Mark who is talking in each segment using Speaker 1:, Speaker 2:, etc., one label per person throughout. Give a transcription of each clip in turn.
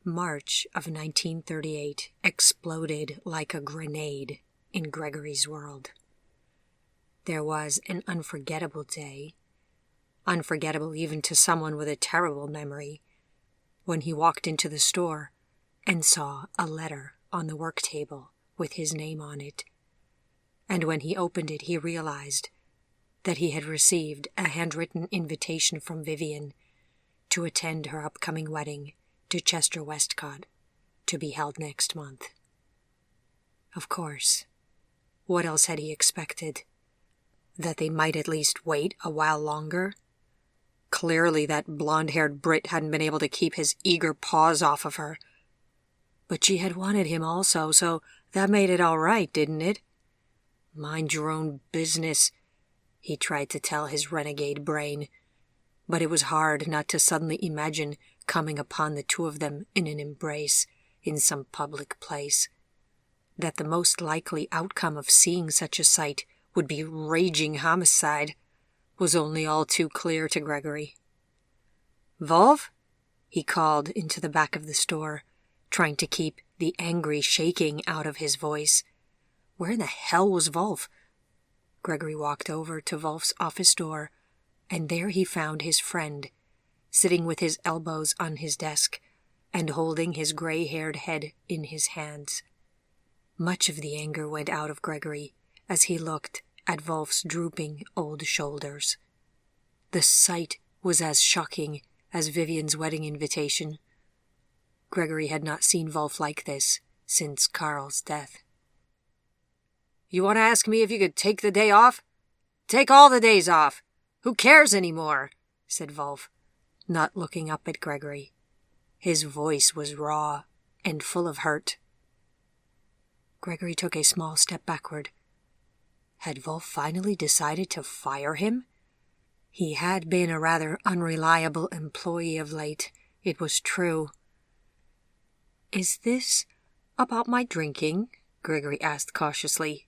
Speaker 1: March of 1938 exploded like a grenade in Gregory's world. There was an unforgettable day, unforgettable even to someone with a terrible memory, when he walked into the store and saw a letter on the work table with his name on it. And when he opened it, he realized that he had received a handwritten invitation from Vivian to attend her upcoming wedding to Chester Westcott, to be held next month. Of course, what else had he expected? That they might at least wait a while longer? Clearly that blonde-haired Brit hadn't been able to keep his eager paws off of her. But she had wanted him also, so that made it all right, didn't it? Mind your own business, he tried to tell his renegade brain. But it was hard not to suddenly imagine coming upon the two of them in an embrace in some public place. That the most likely outcome of seeing such a sight would be raging homicide was only all too clear to Gregory. "Wolf?" he called into the back of the store, trying to keep the angry shaking out of his voice. Where the hell was Wolf? Gregory walked over to Wolf's office door, and there he found his friend, sitting with his elbows on his desk and holding his gray-haired head in his hands. Much of the anger went out of Gregory as he looked at Wolf's drooping old shoulders. The sight was as shocking as Vivian's wedding invitation. Gregory had not seen Wolf like this since Carl's death. "You want to ask me if you could take the day off? Take all the days off. Who cares anymore?" said Wolf, not looking up at Gregory. His voice was raw and full of hurt. Gregory took a small step backward. Had Wolf finally decided to fire him? He had been a rather unreliable employee of late, it was true. "Is this about my drinking?" Gregory asked cautiously.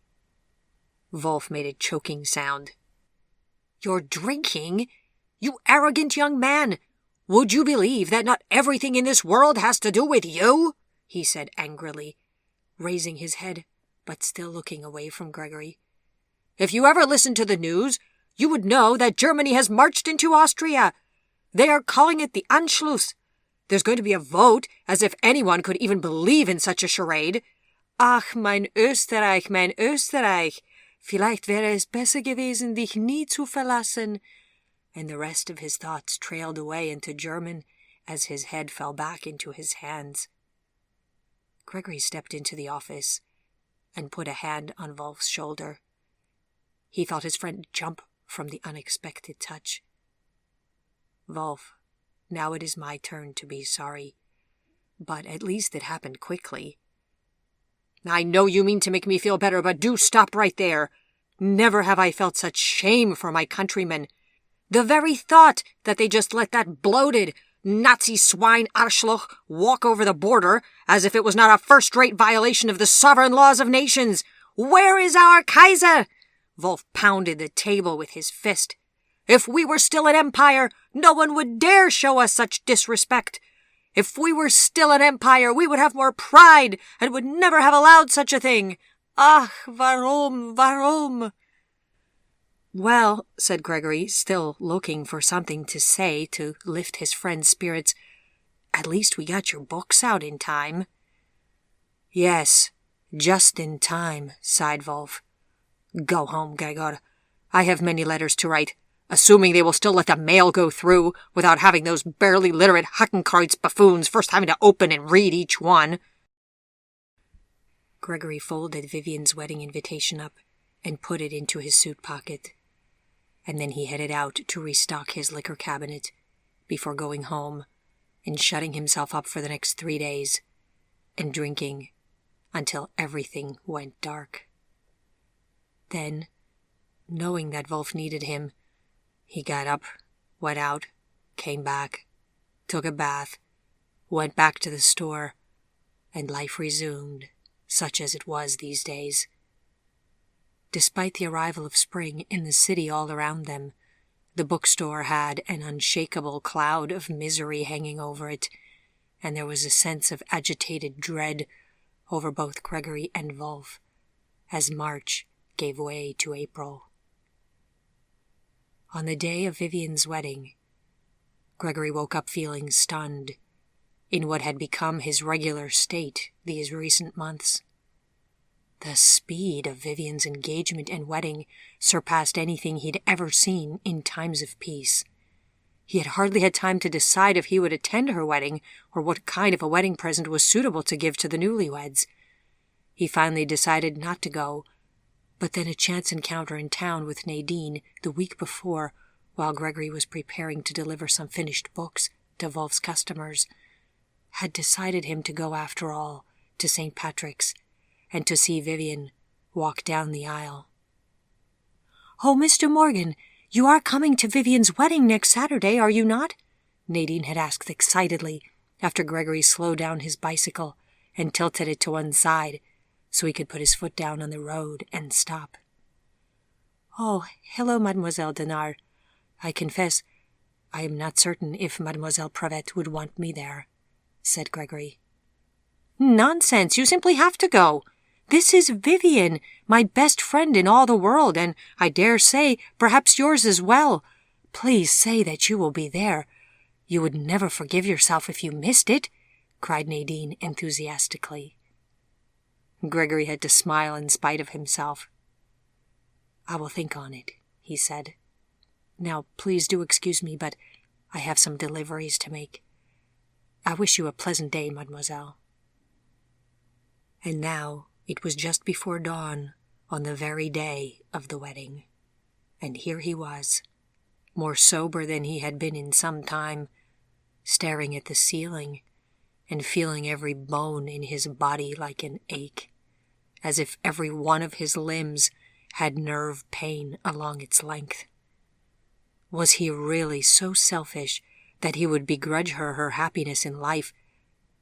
Speaker 1: Wolf made a choking sound. "Your drinking? You arrogant young man! Would you believe that not everything in this world has to do with you?" he said angrily, raising his head, but still looking away from Gregory. "If you ever listened to the news, you would know that Germany has marched into Austria. They are calling it the Anschluss. There's going to be a vote, as if anyone could even believe in such a charade. Ach, mein Österreich, mein Österreich. Vielleicht wäre es besser gewesen, dich nie zu verlassen." And the rest of his thoughts trailed away into German as his head fell back into his hands. Gregory stepped into the office and put a hand on Wolf's shoulder. He felt his friend jump from the unexpected touch. "Wolf, now it is my turn to be sorry. But at least it happened quickly." "I know you mean to make me feel better, but do stop right there. Never have I felt such shame for my countrymen. The very thought that they just let that bloated Nazi swine Arschloch walk over the border as if it was not a first-rate violation of the sovereign laws of nations. Where is our Kaiser?" Wolf pounded the table with his fist. "If we were still an empire, no one would dare show us such disrespect. If we were still an empire, we would have more pride and would never have allowed such a thing. Ach, warum? "Well," said Gregory, still looking for something to say to lift his friend's spirits, "at least we got your books out in time." "Yes, just in time," sighed Wolf. "Go home, Gregor. I have many letters to write, assuming they will still let the mail go through without having those barely literate Hakenkreuz buffoons first having to open and read each one." Gregory folded Vivian's wedding invitation up and put it into his suit pocket. And then he headed out to restock his liquor cabinet before going home and shutting himself up for the next 3 days and drinking until everything went dark. Then, knowing that Wolf needed him, he got up, went out, came back, took a bath, went back to the store, and life resumed, such as it was these days. Despite the arrival of spring in the city all around them, the bookstore had an unshakable cloud of misery hanging over it, and there was a sense of agitated dread over both Gregory and Wolf as March gave way to April. On the day of Vivian's wedding, Gregory woke up feeling stunned in what had become his regular state these recent months. The speed of Vivian's engagement and wedding surpassed anything he'd ever seen in times of peace. He had hardly had time to decide if he would attend her wedding or what kind of a wedding present was suitable to give to the newlyweds. He finally decided not to go, but then a chance encounter in town with Nadine the week before, while Gregory was preparing to deliver some finished books to Wolf's customers, had decided him to go after all to St. Patrick's and to see Vivian walk down the aisle. "Oh, Mr. Morgan, you are coming to Vivian's wedding next Saturday, are you not?" Nadine had asked excitedly after Gregory slowed down his bicycle and tilted it to one side so he could put his foot down on the road and stop. "Oh, hello, Mademoiselle Denard. I confess I am not certain if Mademoiselle Pravette would want me there," said Gregory. "Nonsense, you simply have to go. This is Vivian, my best friend in all the world, and I dare say perhaps yours as well. Please say that you will be there. You would never forgive yourself if you missed it," cried Nadine enthusiastically. Gregory had to smile in spite of himself. "I will think on it," he said. "Now, please do excuse me, but I have some deliveries to make. I wish you a pleasant day, mademoiselle." And now it was just before dawn on the very day of the wedding, and here he was, more sober than he had been in some time, staring at the ceiling and feeling every bone in his body like an ache, as if every one of his limbs had nerve pain along its length. Was he really so selfish that he would begrudge her happiness in life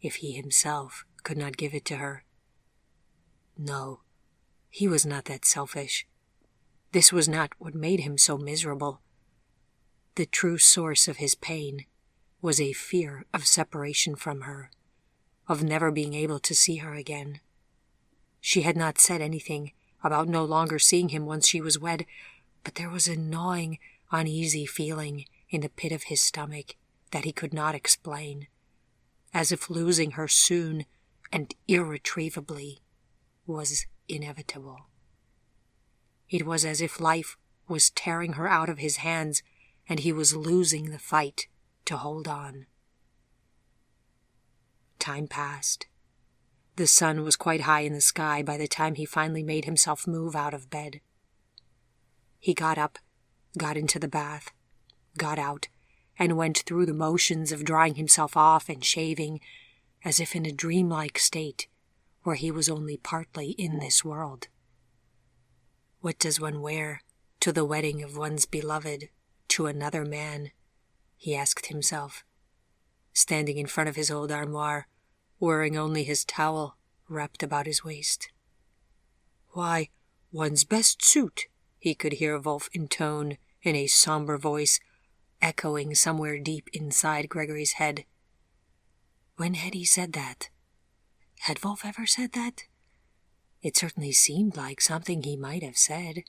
Speaker 1: if he himself could not give it to her? No, he was not that selfish. This was not what made him so miserable. The true source of his pain was a fear of separation from her, of never being able to see her again. She had not said anything about no longer seeing him once she was wed, but there was a gnawing, uneasy feeling in the pit of his stomach that he could not explain, as if losing her soon and irretrievably was inevitable. It was as if life was tearing her out of his hands and he was losing the fight to hold on. Time passed. The sun was quite high in the sky by the time he finally made himself move out of bed. He got up, got into the bath, got out, and went through the motions of drying himself off and shaving, as if in a dreamlike state where he was only partly in this world. What does one wear to the wedding of one's beloved to another man? He asked himself, standing in front of his old armoire, wearing only his towel wrapped about his waist. "Why, one's best suit," he could hear Wolf intone in a somber voice, echoing somewhere deep inside Gregory's head. When had he said that? Had Wolf ever said that? It certainly seemed like something he might have said.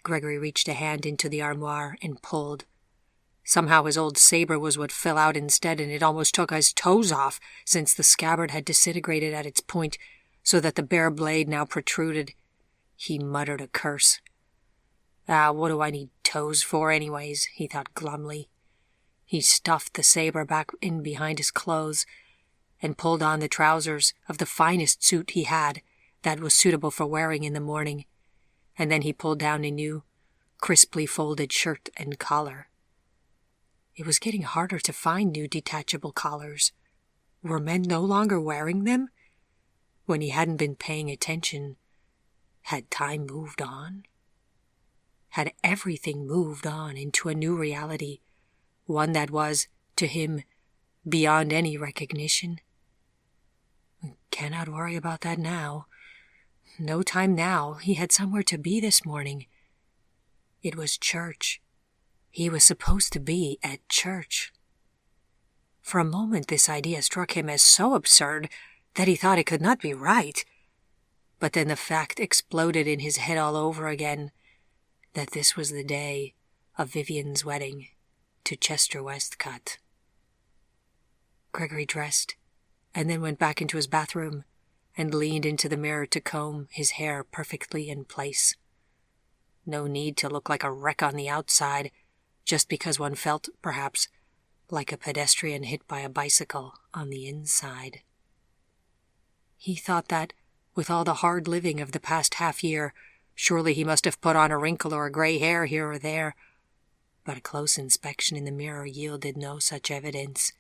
Speaker 1: Gregory reached a hand into the armoire and pulled. Somehow his old saber was what fell out instead, and it almost took his toes off, since the scabbard had disintegrated at its point, so that the bare blade now protruded. He muttered a curse. What do I need toes for anyways? He thought glumly. He stuffed the saber back in behind his clothes and pulled on the trousers of the finest suit he had that was suitable for wearing in the morning, and then he pulled down a new, crisply folded shirt and collar. It was getting harder to find new detachable collars. Were men no longer wearing them? When he hadn't been paying attention, had time moved on? Had everything moved on into a new reality, one that was, to him, beyond any recognition? Cannot worry about that now. No time now. He had somewhere to be this morning. It was church. He was supposed to be at church. For a moment this idea struck him as so absurd that he thought it could not be right. But then the fact exploded in his head all over again, that this was the day of Vivian's wedding to Chester Westcott. Gregory dressed, and then went back into his bathroom and leaned into the mirror to comb his hair perfectly in place. No need to look like a wreck on the outside, just because one felt, perhaps, like a pedestrian hit by a bicycle on the inside. He thought that, with all the hard living of the past half-year, surely he must have put on a wrinkle or a gray hair here or there, but a close inspection in the mirror yielded no such evidence.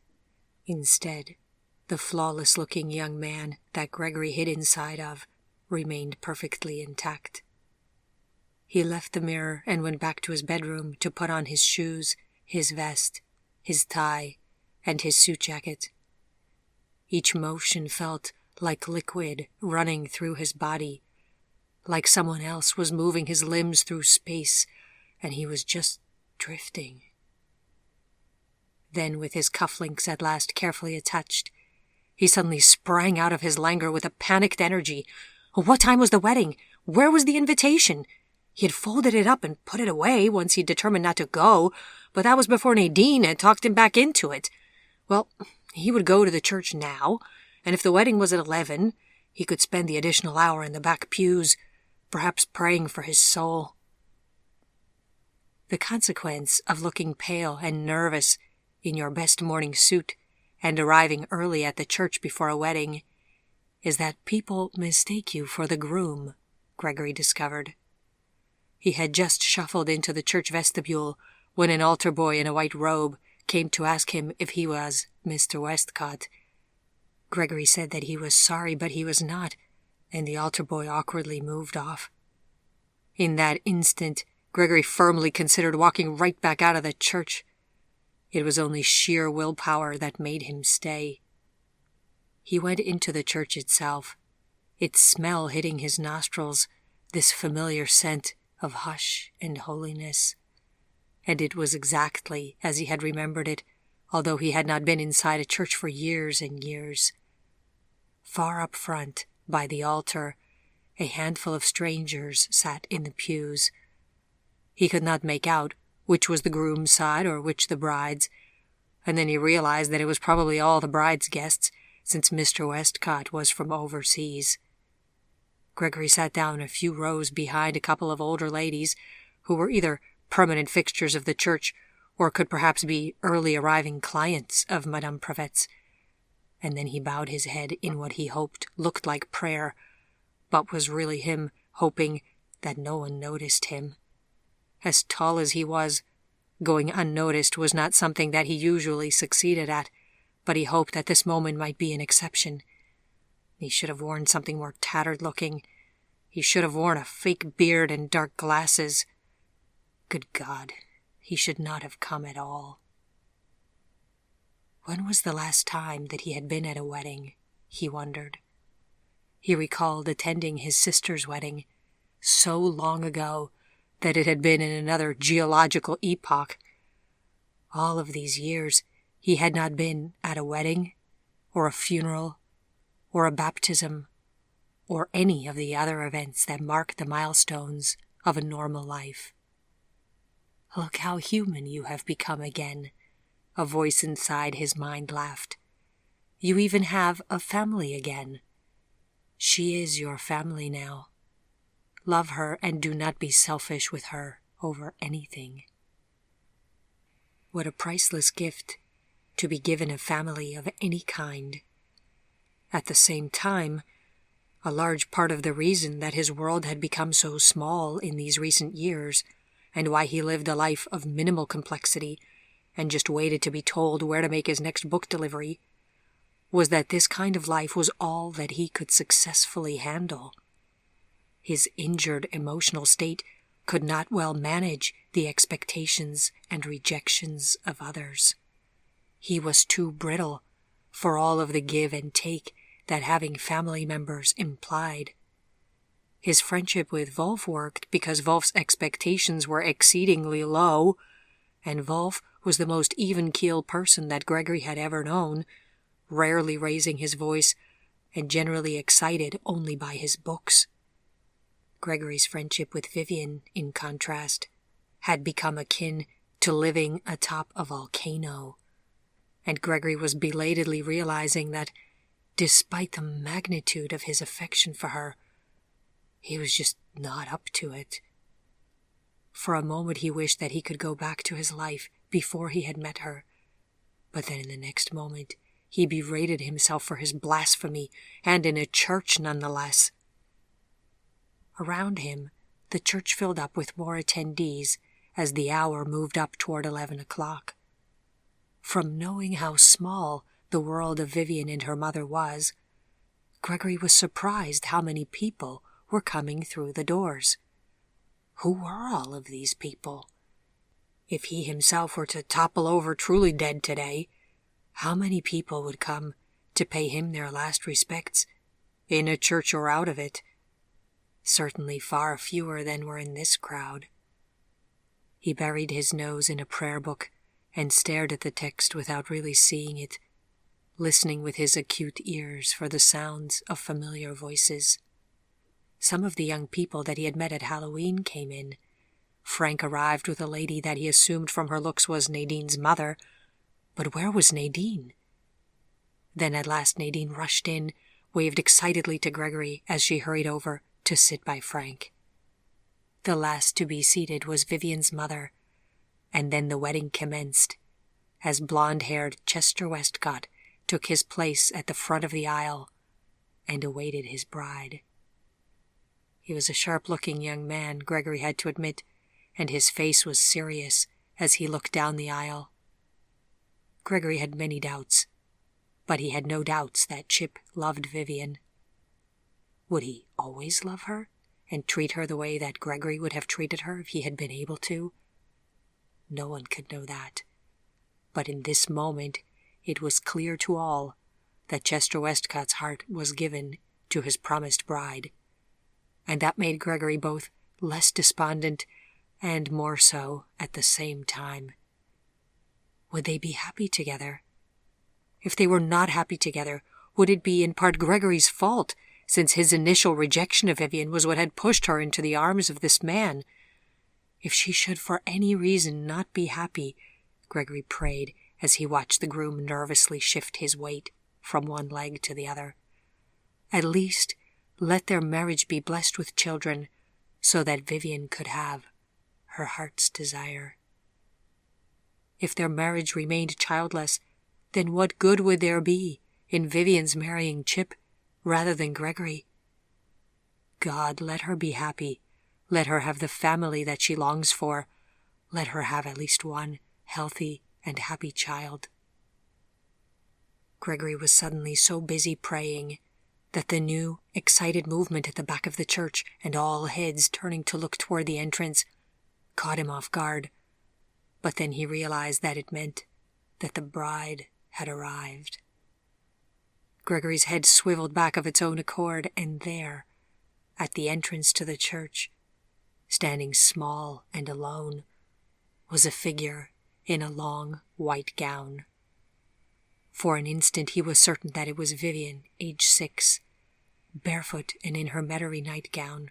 Speaker 1: Instead, the flawless-looking young man that Gregory hid inside of remained perfectly intact. He left the mirror and went back to his bedroom to put on his shoes, his vest, his tie, and his suit jacket. Each motion felt like liquid running through his body, like someone else was moving his limbs through space, and he was just drifting. Then, with his cufflinks at last carefully attached, he suddenly sprang out of his languor with a panicked energy. What time was the wedding? Where was the invitation? He had folded it up and put it away once he determined not to go, but that was before Nadine had talked him back into it. Well, he would go to the church now, and if the wedding was at 11, he could spend the additional hour in the back pews, perhaps praying for his soul. The consequence of looking pale and nervous in your best morning suit and arriving early at the church before a wedding is that people mistake you for the groom, Gregory discovered. He had just shuffled into the church vestibule when an altar boy in a white robe came to ask him if he was Mr. Westcott. Gregory said that he was sorry, but he was not, and the altar boy awkwardly moved off. In that instant, Gregory firmly considered walking right back out of the church. It was only sheer willpower that made him stay. He went into the church itself, its smell hitting his nostrils, this familiar scent of hush and holiness. And it was exactly as he had remembered it, although he had not been inside a church for years and years. Far up front, by the altar, a handful of strangers sat in the pews. He could not make out which was the groom's side or which the bride's, and then he realized that it was probably all the bride's guests, since Mr. Westcott was from overseas. Gregory sat down a few rows behind a couple of older ladies who were either permanent fixtures of the church or could perhaps be early arriving clients of Madame Pravet's, and then he bowed his head in what he hoped looked like prayer, but was really him hoping that no one noticed him. As tall as he was, going unnoticed was not something that he usually succeeded at, but he hoped that this moment might be an exception. He should have worn something more tattered-looking. He should have worn a fake beard and dark glasses. Good God, he should not have come at all. When was the last time that he had been at a wedding? He wondered. He recalled attending his sister's wedding so long ago that it had been in another geological epoch. All of these years, he had not been at a wedding, or a funeral, or a baptism, or any of the other events that mark the milestones of a normal life. Look how human you have become again, a voice inside his mind laughed. You even have a family again. She is your family now. Love her and do not be selfish with her over anything. What a priceless gift to be given a family of any kind. At the same time, a large part of the reason that his world had become so small in these recent years, and why he lived a life of minimal complexity and just waited to be told where to make his next book delivery, was that this kind of life was all that he could successfully handle. His injured emotional state could not well manage the expectations and rejections of others. He was too brittle for all of the give and take that having family members implied. His friendship with Wolf worked because Wolf's expectations were exceedingly low, and Wolf was the most even-keeled person that Gregory had ever known, rarely raising his voice and generally excited only by his books. Gregory's friendship with Vivian, in contrast, had become akin to living atop a volcano, and Gregory was belatedly realizing that, despite the magnitude of his affection for her, he was just not up to it. For a moment he wished that he could go back to his life before he had met her, but then in the next moment he berated himself for his blasphemy, and in a church nonetheless. Around him, the church filled up with more attendees as the hour moved up toward 11 o'clock. From knowing how small the world of Vivian and her mother was, Gregory was surprised how many people were coming through the doors. Who were all of these people? If he himself were to topple over truly dead today, how many people would come to pay him their last respects, in a church or out of it? Certainly far fewer than were in this crowd. He buried his nose in a prayer book and stared at the text without really seeing it, listening with his acute ears for the sounds of familiar voices. Some of the young people that he had met at Halloween came in. Frank arrived with a lady that he assumed from her looks was Nadine's mother, but where was Nadine? Then at last Nadine rushed in, waved excitedly to Gregory as she hurried over to sit by Frank. The last to be seated was Vivian's mother, and then the wedding commenced, as blonde-haired Chester Westcott took his place at the front of the aisle and awaited his bride. He was a sharp-looking young man, Gregory had to admit, and his face was serious as he looked down the aisle. Gregory had many doubts, but he had no doubts that Chip loved Vivian. Would he always love her and treat her the way that Gregory would have treated her if he had been able to? No one could know that. But in this moment it was clear to all that Chester Westcott's heart was given to his promised bride, and that made Gregory both less despondent and more so at the same time. Would they be happy together? If they were not happy together, would it be in part Gregory's fault, since his initial rejection of Vivian was what had pushed her into the arms of this man? If she should for any reason not be happy, Gregory prayed as he watched the groom nervously shift his weight from one leg to the other. At least let their marriage be blessed with children, so that Vivian could have her heart's desire. If their marriage remained childless, then what good would there be in Vivian's marrying Chip rather than Gregory? God, let her be happy. Let her have the family that she longs for. Let her have at least one healthy and happy child. Gregory was suddenly so busy praying that the new, excited movement at the back of the church and all heads turning to look toward the entrance caught him off guard. But then he realized that it meant that the bride had arrived. Gregory's head swiveled back of its own accord, and there, at the entrance to the church, standing small and alone, was a figure in a long white gown. For an instant he was certain that it was Vivian, age 6, barefoot and in her Metairie nightgown,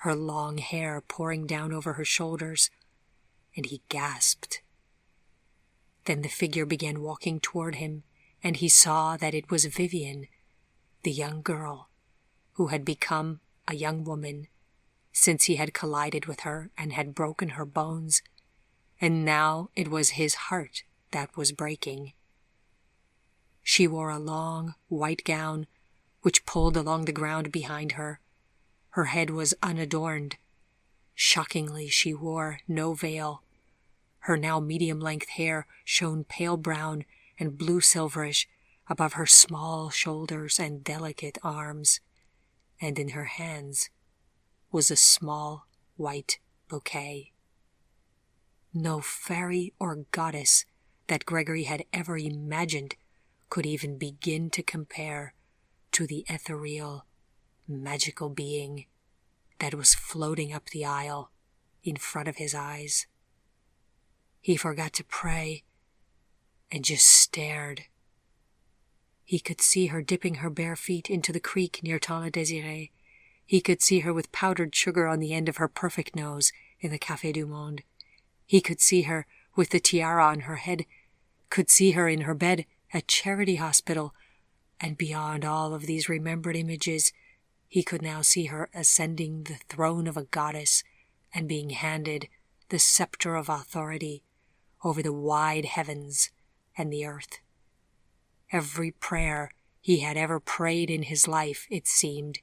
Speaker 1: her long hair pouring down over her shoulders, and he gasped. Then the figure began walking toward him, and he saw that it was Vivian, the young girl, who had become a young woman since he had collided with her and had broken her bones, and now it was his heart that was breaking. She wore a long white gown which pulled along the ground behind her. Her head was unadorned. Shockingly, she wore no veil. Her now medium-length hair shone pale brown and blue-silverish above her small shoulders and delicate arms, and in her hands was a small white bouquet. No fairy or goddess that Gregory had ever imagined could even begin to compare to the ethereal, magical being that was floating up the aisle in front of his eyes. He forgot to pray and just stared. He could see her dipping her bare feet into the creek near Temps Désiré. He could see her with powdered sugar on the end of her perfect nose in the Café du Monde. He could see her with the tiara on her head, could see her in her bed at Charity Hospital, and beyond all of these remembered images, he could now see her ascending the throne of a goddess and being handed the scepter of authority over the wide heavens and the earth. Every prayer he had ever prayed in his life, it seemed,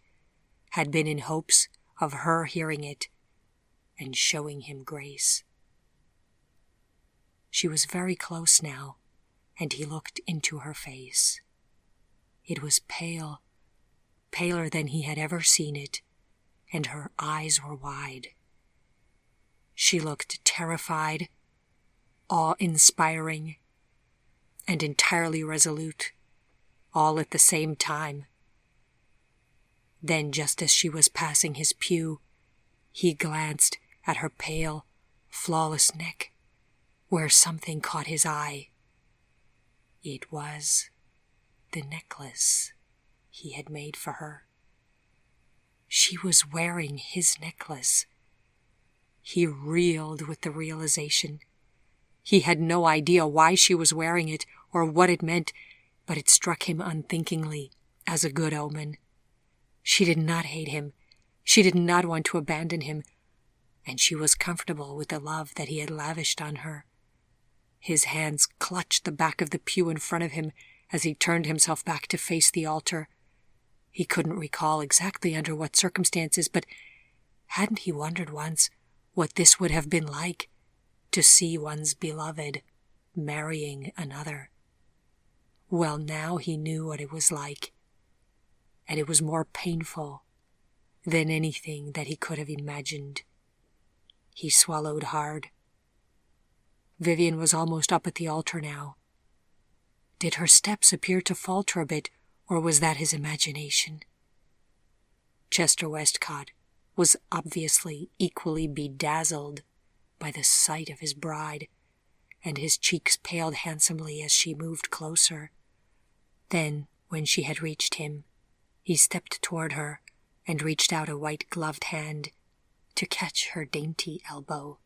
Speaker 1: had been in hopes of her hearing it and showing him grace. She was very close now, and he looked into her face. It was pale, paler than he had ever seen it, and her eyes were wide. She looked terrified, awe-inspiring, and entirely resolute, all at the same time. Then, just as she was passing his pew, he glanced at her pale, flawless neck, where something caught his eye. It was the necklace he had made for her. She was wearing his necklace. He reeled with the realization. He had no idea why she was wearing it or what it meant, but it struck him unthinkingly as a good omen. She did not hate him. She did not want to abandon him, and she was comfortable with the love that he had lavished on her. His hands clutched the back of the pew in front of him as he turned himself back to face the altar. He couldn't recall exactly under what circumstances, but hadn't he wondered once what this would have been like, to see one's beloved marrying another? Well, now he knew what it was like, and it was more painful than anything that he could have imagined. He swallowed hard. Vivian was almost up at the altar now. Did her steps appear to falter a bit, or was that his imagination? Chester Westcott was obviously equally bedazzled by the sight of his bride, and his cheeks paled handsomely as she moved closer. Then, when she had reached him, he stepped toward her and reached out a white-gloved hand to catch her dainty elbow,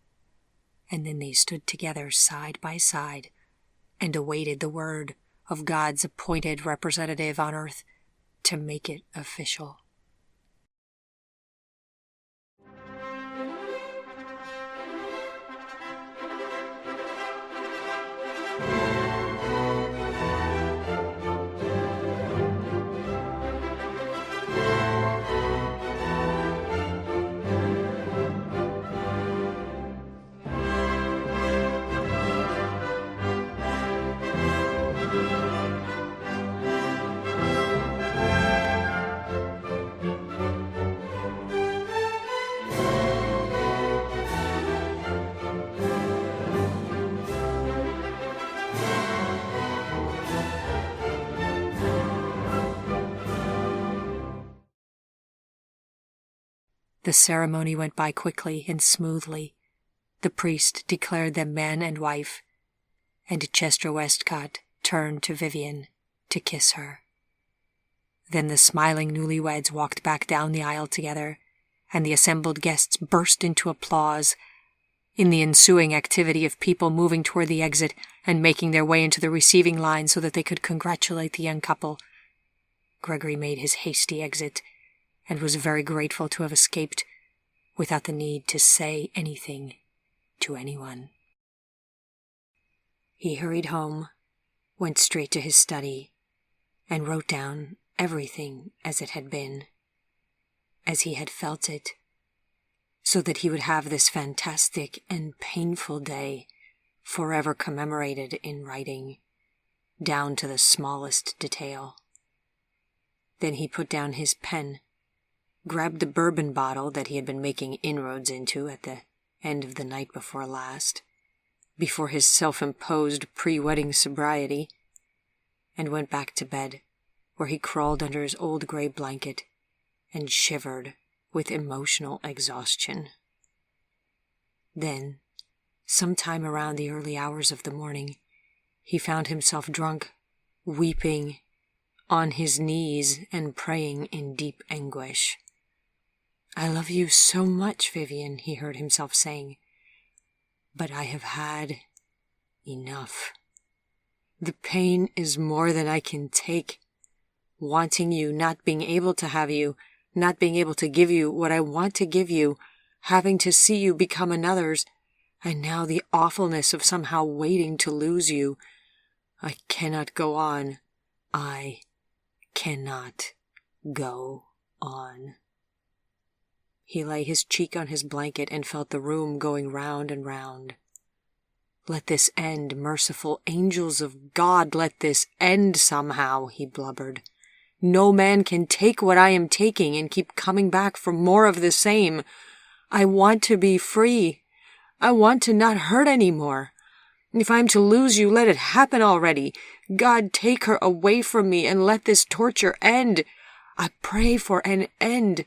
Speaker 1: and then they stood together side by side and awaited the word of God's appointed representative on earth to make it official. The ceremony went by quickly and smoothly. The priest declared them man and wife, and Chester Westcott turned to Vivian to kiss her. Then the smiling newlyweds walked back down the aisle together, and the assembled guests burst into applause. In the ensuing activity of people moving toward the exit and making their way into the receiving line so that they could congratulate the young couple, Gregory made his hasty exit and was very grateful to have escaped without the need to say anything to anyone. He hurried home, went straight to his study, and wrote down everything as it had been, as he had felt it, so that he would have this fantastic and painful day forever commemorated in writing, down to the smallest detail. Then he put down his pen, grabbed the bourbon bottle that he had been making inroads into at the end of the night before last, before his self-imposed pre-wedding sobriety, and went back to bed, where he crawled under his old gray blanket and shivered with emotional exhaustion. Then, Sometime around the early hours of the morning, he found himself drunk, weeping, on his knees and praying in deep anguish. "I love you so much, Vivian," he heard himself saying, "but I have had enough. The pain is more than I can take. Wanting you, not being able to have you, not being able to give you what I want to give you, having to see you become another's, and now the awfulness of somehow waiting to lose you. I cannot go on. I cannot go on." He lay his cheek on his blanket and felt the room going round and round. "Let this end, merciful angels of God, let this end somehow," he blubbered. "No man can take what I am taking and keep coming back for more of the same. I want to be free. I want to not hurt any more. If I'm to lose you, let it happen already. God, take her away from me and let this torture end. I pray for an end,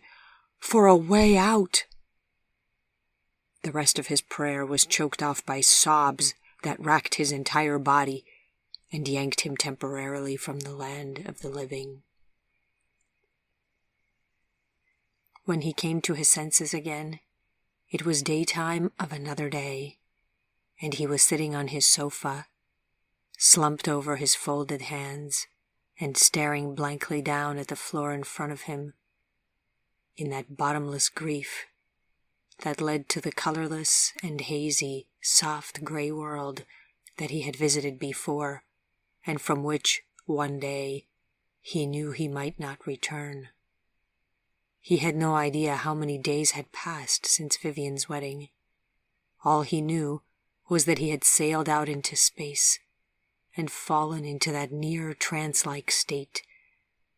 Speaker 1: for a way out." The rest of his prayer was choked off by sobs that racked his entire body and yanked him temporarily from the land of the living. When he came to his senses again, it was daytime of another day, and he was sitting on his sofa, slumped over his folded hands and staring blankly down at the floor in front of him, in that bottomless grief that led to the colorless and hazy, soft gray world that he had visited before, and from which, one day, he knew he might not return. He had no idea how many days had passed since Vivian's wedding. All he knew was that he had sailed out into space and fallen into that near trance-like state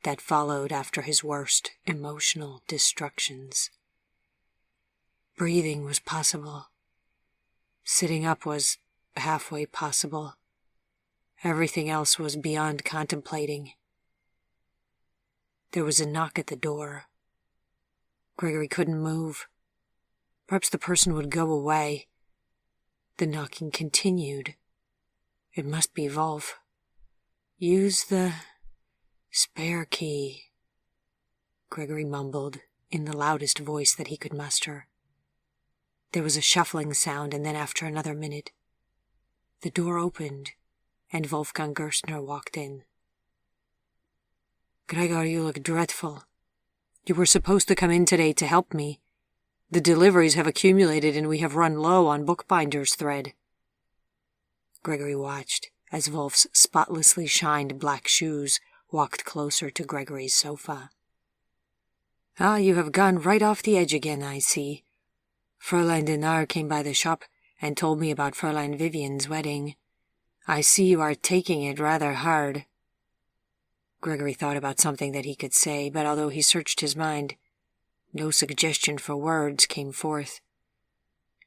Speaker 1: that followed after his worst emotional destructions. Breathing was possible. Sitting up was halfway possible. Everything else was beyond contemplating. There was a knock at the door. Gregory couldn't move. Perhaps the person would go away. The knocking continued. It must be Wolf. "Use the spare key," Gregory mumbled in the loudest voice that he could muster. There was a shuffling sound, and then after another minute, the door opened, and Wolfgang Gerstner walked in. "Gregor, you look dreadful. You were supposed to come in today to help me. The deliveries have accumulated and we have run low on bookbinder's thread." Gregory watched as Wolf's spotlessly shined black shoes walked closer to Gregory's sofa. "Ah, you have gone right off the edge again, I see. Fräulein Dinar came by the shop and told me about Fräulein Vivian's wedding. I see you are taking it rather hard." Gregory thought about something that he could say, but although he searched his mind, no suggestion for words came forth.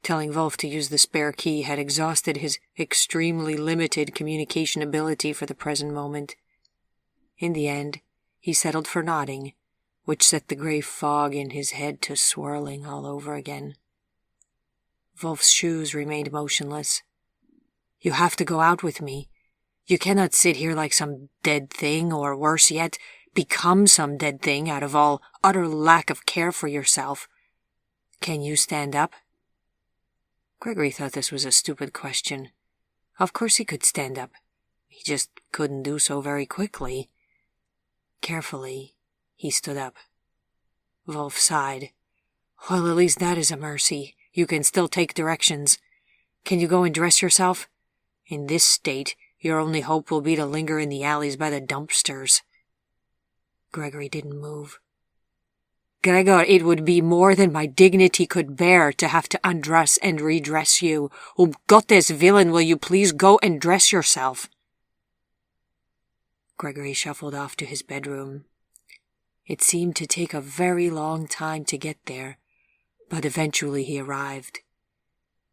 Speaker 1: Telling Wolf to use the spare key had exhausted his extremely limited communication ability for the present moment. In the end, he settled for nodding, which set the gray fog in his head to swirling all over again. Wolf's shoes remained motionless. "You have to go out with me. You cannot sit here like some dead thing, or worse yet, become some dead thing out of all utter lack of care for yourself. Can you stand up?" Gregory thought this was a stupid question. Of course he could stand up. He just couldn't do so very quickly. Carefully, he stood up. Wolf sighed. "Well, at least that is a mercy. You can still take directions. Can you go and dress yourself? In this state, your only hope will be to linger in the alleys by the dumpsters." Gregory didn't move. "Gregor, it would be more than my dignity could bear to have to undress and redress you. Um Gottes Willen, will you please go and dress yourself?" Gregory shuffled off to his bedroom. It seemed to take a very long time to get there, but eventually he arrived.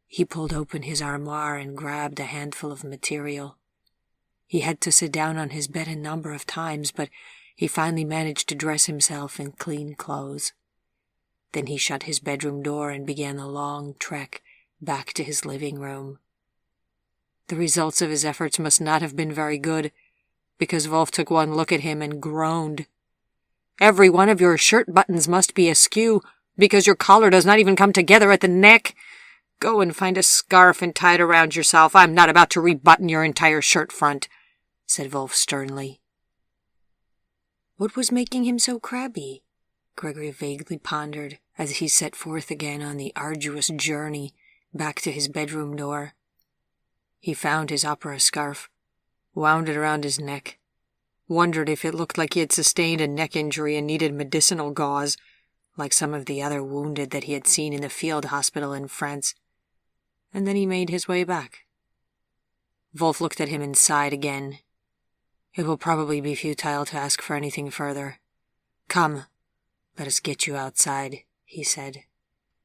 Speaker 1: He pulled open his armoire and grabbed a handful of material. He had to sit down on his bed a number of times, but he finally managed to dress himself in clean clothes. Then he shut his bedroom door and began the long trek back to his living room. The results of his efforts must not have been very good, because Wolf took one look at him and groaned. "Every one of your shirt buttons must be askew, because your collar does not even come together at the neck. Go and find a scarf and tie it around yourself. I'm not about to rebutton your entire shirt front," said Wolf sternly. What was making him so crabby? Gregory vaguely pondered as he set forth again on the arduous journey back to his bedroom door. He found his opera scarf, wound it around his neck, wondered if it looked like he had sustained a neck injury and needed medicinal gauze, like some of the other wounded that he had seen in the field hospital in France, and then he made his way back. Wolf looked at him and sighed again. "It will probably be futile to ask for anything further. Come, let us get you outside," he said,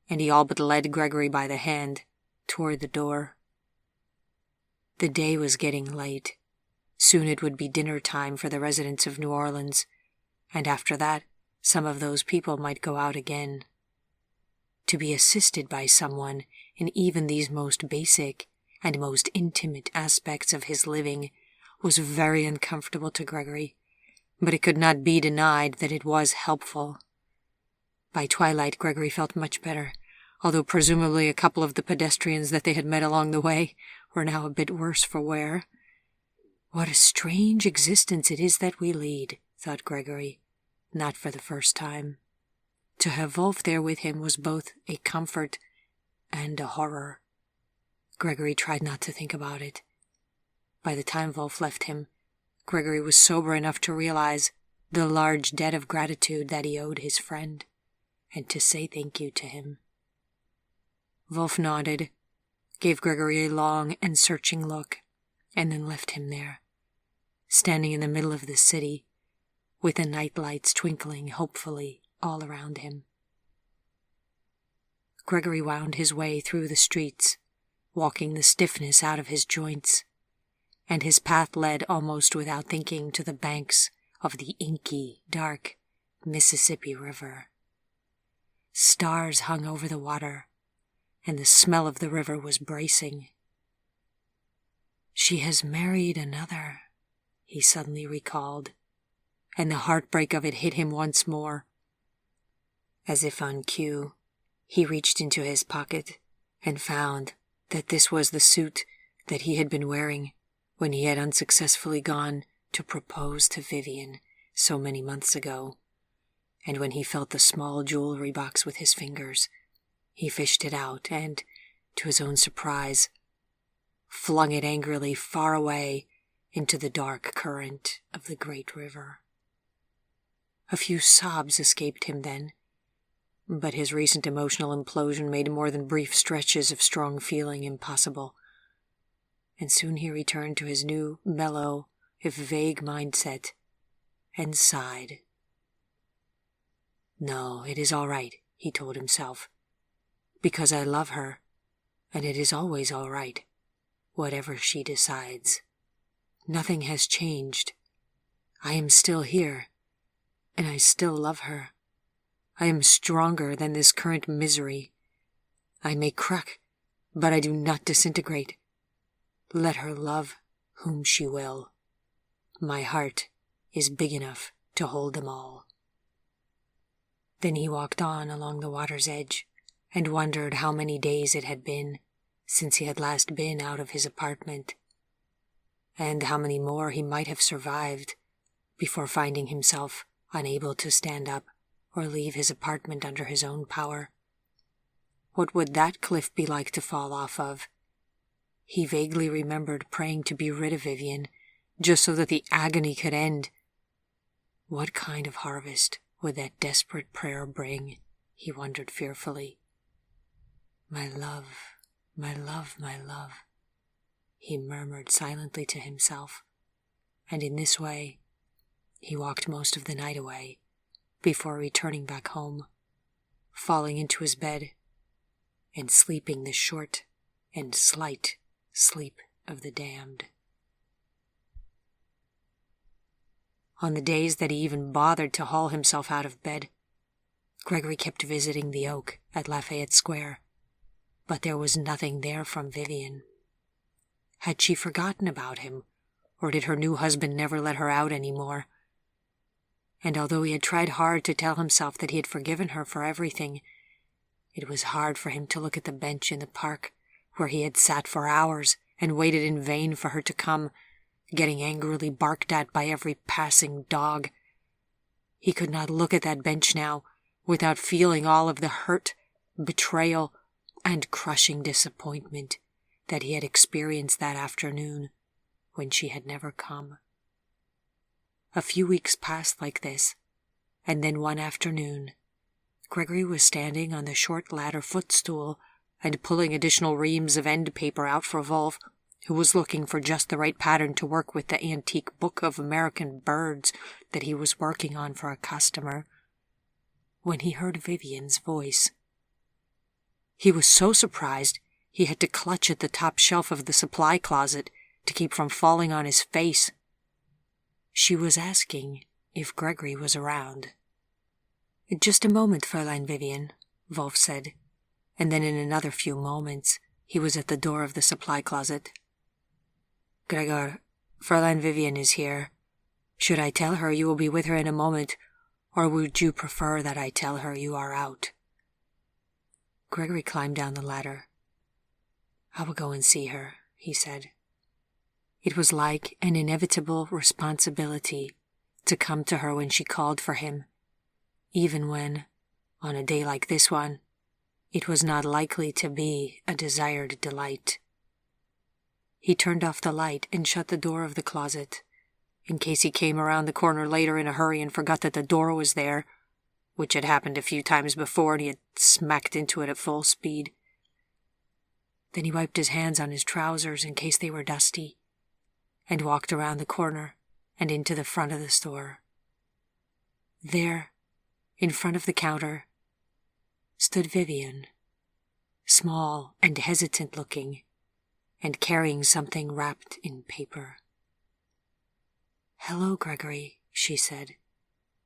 Speaker 1: and he all but led Gregory by the hand toward the door. The day was getting late. Soon it would be dinner time for the residents of New Orleans, and after that, some of those people might go out again. To be assisted by someone in even these most basic and most intimate aspects of his living was very uncomfortable to Gregory, but it could not be denied that it was helpful. By twilight, Gregory felt much better, although presumably a couple of the pedestrians that they had met along the way were now a bit worse for wear. What a strange existence it is that we lead, thought Gregory, not for the first time. To have Wolf there with him was both a comfort and a horror. Gregory tried not to think about it. By the time Wolf left him, Gregory was sober enough to realize the large debt of gratitude that he owed his friend, and to say thank you to him. Wolf nodded, gave Gregory a long and searching look, and then left him there, standing in the middle of the city, with the night lights twinkling hopefully all around him. Gregory wound his way through the streets, walking the stiffness out of his joints, and his path led almost without thinking to the banks of the inky, dark Mississippi River. Stars hung over the water, and the smell of the river was bracing. "She has married another," he suddenly recalled, and the heartbreak of it hit him once more. As if on cue, he reached into his pocket and found that this was the suit that he had been wearing when he had unsuccessfully gone to propose to Vivian so many months ago, and when he felt the small jewelry box with his fingers, he fished it out and, to his own surprise, flung it angrily far away into the dark current of the great river. A few sobs escaped him then, but his recent emotional implosion made more than brief stretches of strong feeling impossible, and soon he returned to his new, mellow, if vague mindset, and sighed. "No, it is all right," he told himself, "because I love her, and it is always all right, whatever she decides. Nothing has changed. I am still here, and I still love her. I am stronger than this current misery. I may crack, but I do not disintegrate. Let her love whom she will. My heart is big enough to hold them all." Then he walked on along the water's edge and wondered how many days it had been since he had last been out of his apartment, and how many more he might have survived before finding himself unable to stand up or leave his apartment under his own power. What would that cliff be like to fall off of? He vaguely remembered praying to be rid of Vivian, just so that the agony could end. What kind of harvest would that desperate prayer bring? He wondered fearfully. "My love, my love, my love," he murmured silently to himself, and in this way he walked most of the night away before returning back home, falling into his bed and sleeping the short and slight sleep of the damned. On the days that he even bothered to haul himself out of bed, Gregory kept visiting the oak at Lafayette Square, but there was nothing there from Vivian. Had she forgotten about him, or did her new husband never let her out any more? And although he had tried hard to tell himself that he had forgiven her for everything, it was hard for him to look at the bench in the park where he had sat for hours and waited in vain for her to come, getting angrily barked at by every passing dog. He could not look at that bench now without feeling all of the hurt, betrayal, and crushing disappointment that he had experienced that afternoon when she had never come. A few weeks passed like this, and then one afternoon, Gregory was standing on the short ladder footstool and pulling additional reams of end paper out for Wolf, who was looking for just the right pattern to work with the antique book of American birds that he was working on for a customer, when he heard Vivian's voice. He was so surprised he had to clutch at the top shelf of the supply closet to keep from falling on his face. She was asking if Gregory was around. "Just a moment, Fräulein Vivian," Wolf said, and then in another few moments he was at the door of the supply closet. "Gregor, Fräulein Vivian is here. Should I tell her you will be with her in a moment, or would you prefer that I tell her you are out?" Gregory climbed down the ladder. "I will go and see her," he said. It was like an inevitable responsibility to come to her when she called for him, even when, on a day like this one, it was not likely to be a desired delight. He turned off the light and shut the door of the closet, in case he came around the corner later in a hurry and forgot that the door was there, which had happened a few times before and he had smacked into it at full speed. Then he wiped his hands on his trousers in case they were dusty, and walked around the corner and into the front of the store. There, in front of the counter, stood Vivian, small and hesitant-looking, and carrying something wrapped in paper. "Hello, Gregory," she said.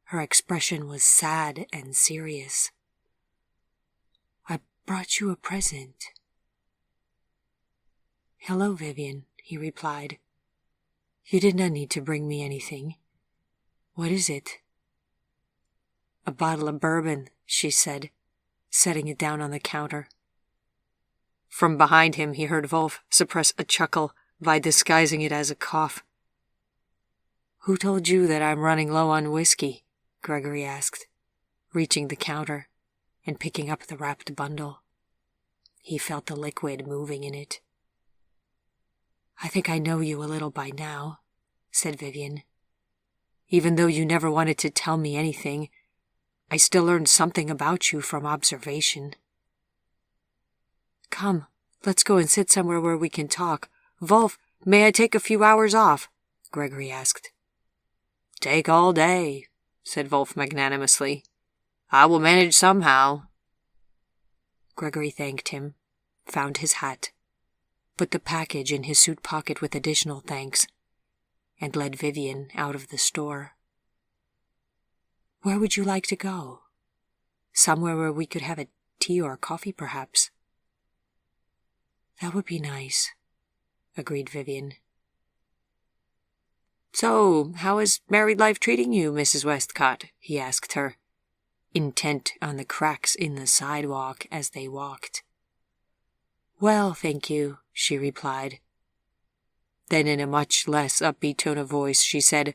Speaker 1: Her expression was sad and serious. "I brought you a present." "Hello, Vivian," he replied. "You did not need to bring me anything. What is it?" "A bottle of bourbon," she said, setting it down on the counter. From behind him he heard Wolf suppress a chuckle by disguising it as a cough. "Who told you that I'm running low on whiskey?" Gregory asked, reaching the counter and picking up the wrapped bundle. He felt the liquid moving in it. "I think I know you a little by now," said Vivian. "Even though you never wanted to tell me anything, I still learned something about you from observation." "Come, let's go and sit somewhere where we can talk. Wolf, may I take a few hours off?" Gregory asked. "Take all day," said Wolf magnanimously. "I will manage somehow." Gregory thanked him, found his hat, put the package in his suit pocket with additional thanks, and led Vivian out of the store. "Where would you like to go? Somewhere where we could have a tea or coffee, perhaps?" "That would be nice," agreed Vivian. "So, how is married life treating you, Mrs. Westcott?" he asked her, intent on the cracks in the sidewalk as they walked. "Well, thank you," she replied. Then in a much less upbeat tone of voice she said,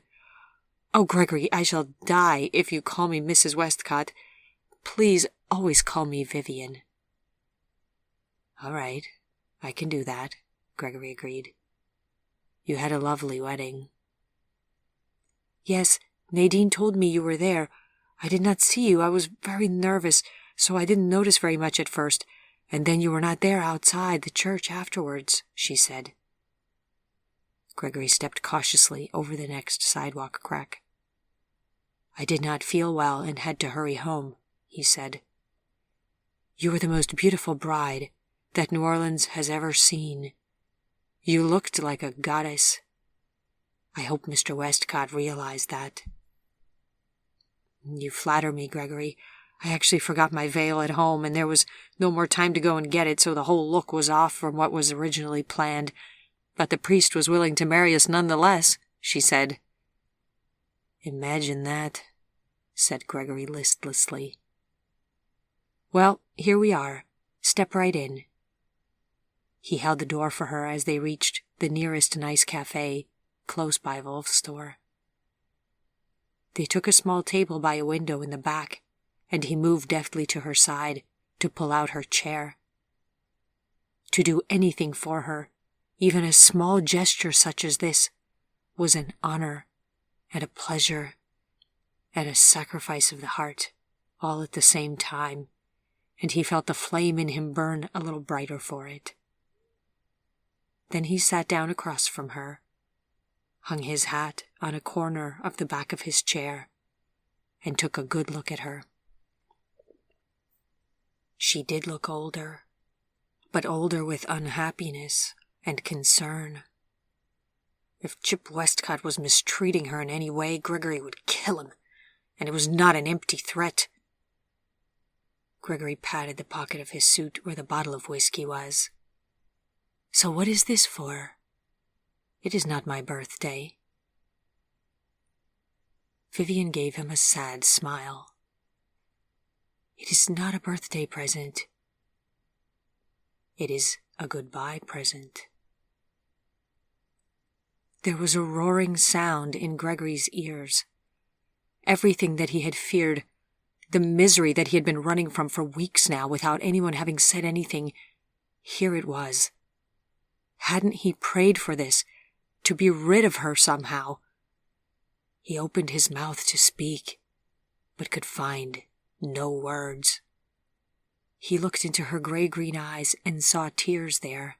Speaker 1: "Oh, Gregory, I shall die if you call me Mrs. Westcott. Please always call me Vivian." "All right, I can do that," Gregory agreed. "You had a lovely wedding." "Yes, Nadine told me you were there. I did not see you. I was very nervous, so I didn't notice very much at first, and then you were not there outside the church afterwards," she said. Gregory stepped cautiously over the next sidewalk crack. "I did not feel well and had to hurry home," he said. "You were the most beautiful bride that New Orleans has ever seen. You looked like a goddess. I hope Mr. Westcott realized that." "You flatter me, Gregory. I actually forgot my veil at home, and there was no more time to go and get it, so the whole look was off from what was originally planned. But the priest was willing to marry us nonetheless, she said. Imagine that, said Gregory listlessly. Well, here we are. Step right in. He held the door for her as they reached the nearest nice cafe, close by Wolf's store. They took a small table by a window in the back, and he moved deftly to her side to pull out her chair. To do anything for her, even a small gesture such as this, was an honor and a pleasure and a sacrifice of the heart, all at the same time, and he felt the flame in him burn a little brighter for it. Then he sat down across from her, hung his hat on a corner of the back of his chair, and took a good look at her. She did look older, but older with unhappiness and concern. If Chip Westcott was mistreating her in any way, Gregory would kill him, and it was not an empty threat. Gregory patted the pocket of his suit where the bottle of whiskey was. So what is this for? It is not my birthday. Vivian gave him a sad smile. It is not a birthday present. It is a goodbye present. There was a roaring sound in Gregory's ears. Everything that he had feared, the misery that he had been running from for weeks now without anyone having said anything, here it was. Hadn't he prayed for this, to be rid of her somehow? He opened his mouth to speak, but could find no words. He looked into her gray-green eyes and saw tears there,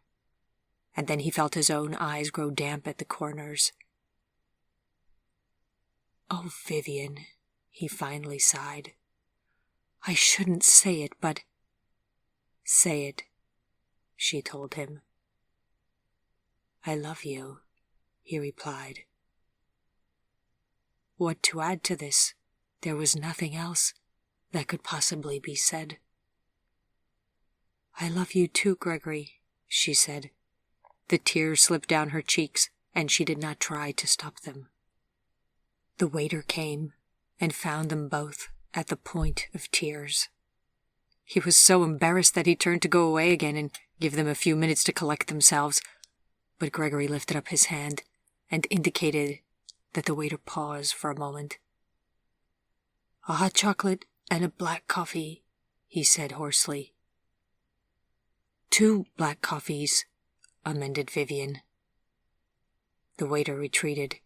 Speaker 1: and then he felt his own eyes grow damp at the corners. Oh, Vivian, he finally sighed. I shouldn't say it, but... Say it, she told him. I love you, he replied. What to add to this? There was nothing else that could possibly be said. I love you too, Gregory, she said. The tears slipped down her cheeks, and she did not try to stop them. The waiter came and found them both at the point of tears. He was so embarrassed that he turned to go away again and give them a few minutes to collect themselves, but Gregory lifted up his hand and indicated that the waiter pause for a moment. A hot chocolate and a black coffee, he said hoarsely. 2 black coffees, amended Vivian. The waiter retreated.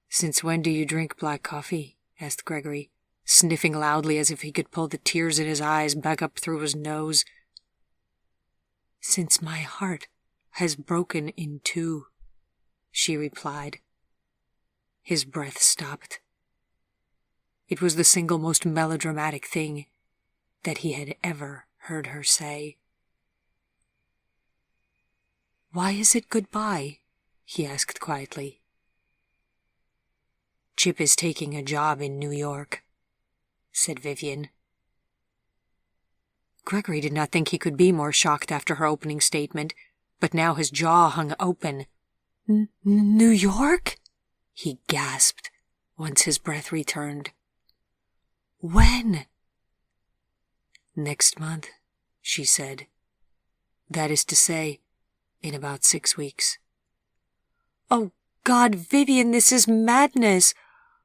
Speaker 1: Since when do you drink black coffee? Asked Gregory, sniffing loudly as if he could pull the tears in his eyes back up through his nose. Since my heart has broken in 2, she replied. His breath stopped. It was the single most melodramatic thing that he had ever heard her say. Why is it goodbye? He asked quietly. Chip is taking a job in New York, said Vivian. Gregory did not think he could be more shocked after her opening statement, but now his jaw hung open. New York? He gasped, once his breath returned. When? Next month, she said. That is to say, in about 6 weeks. Oh, God, Vivian, this is madness.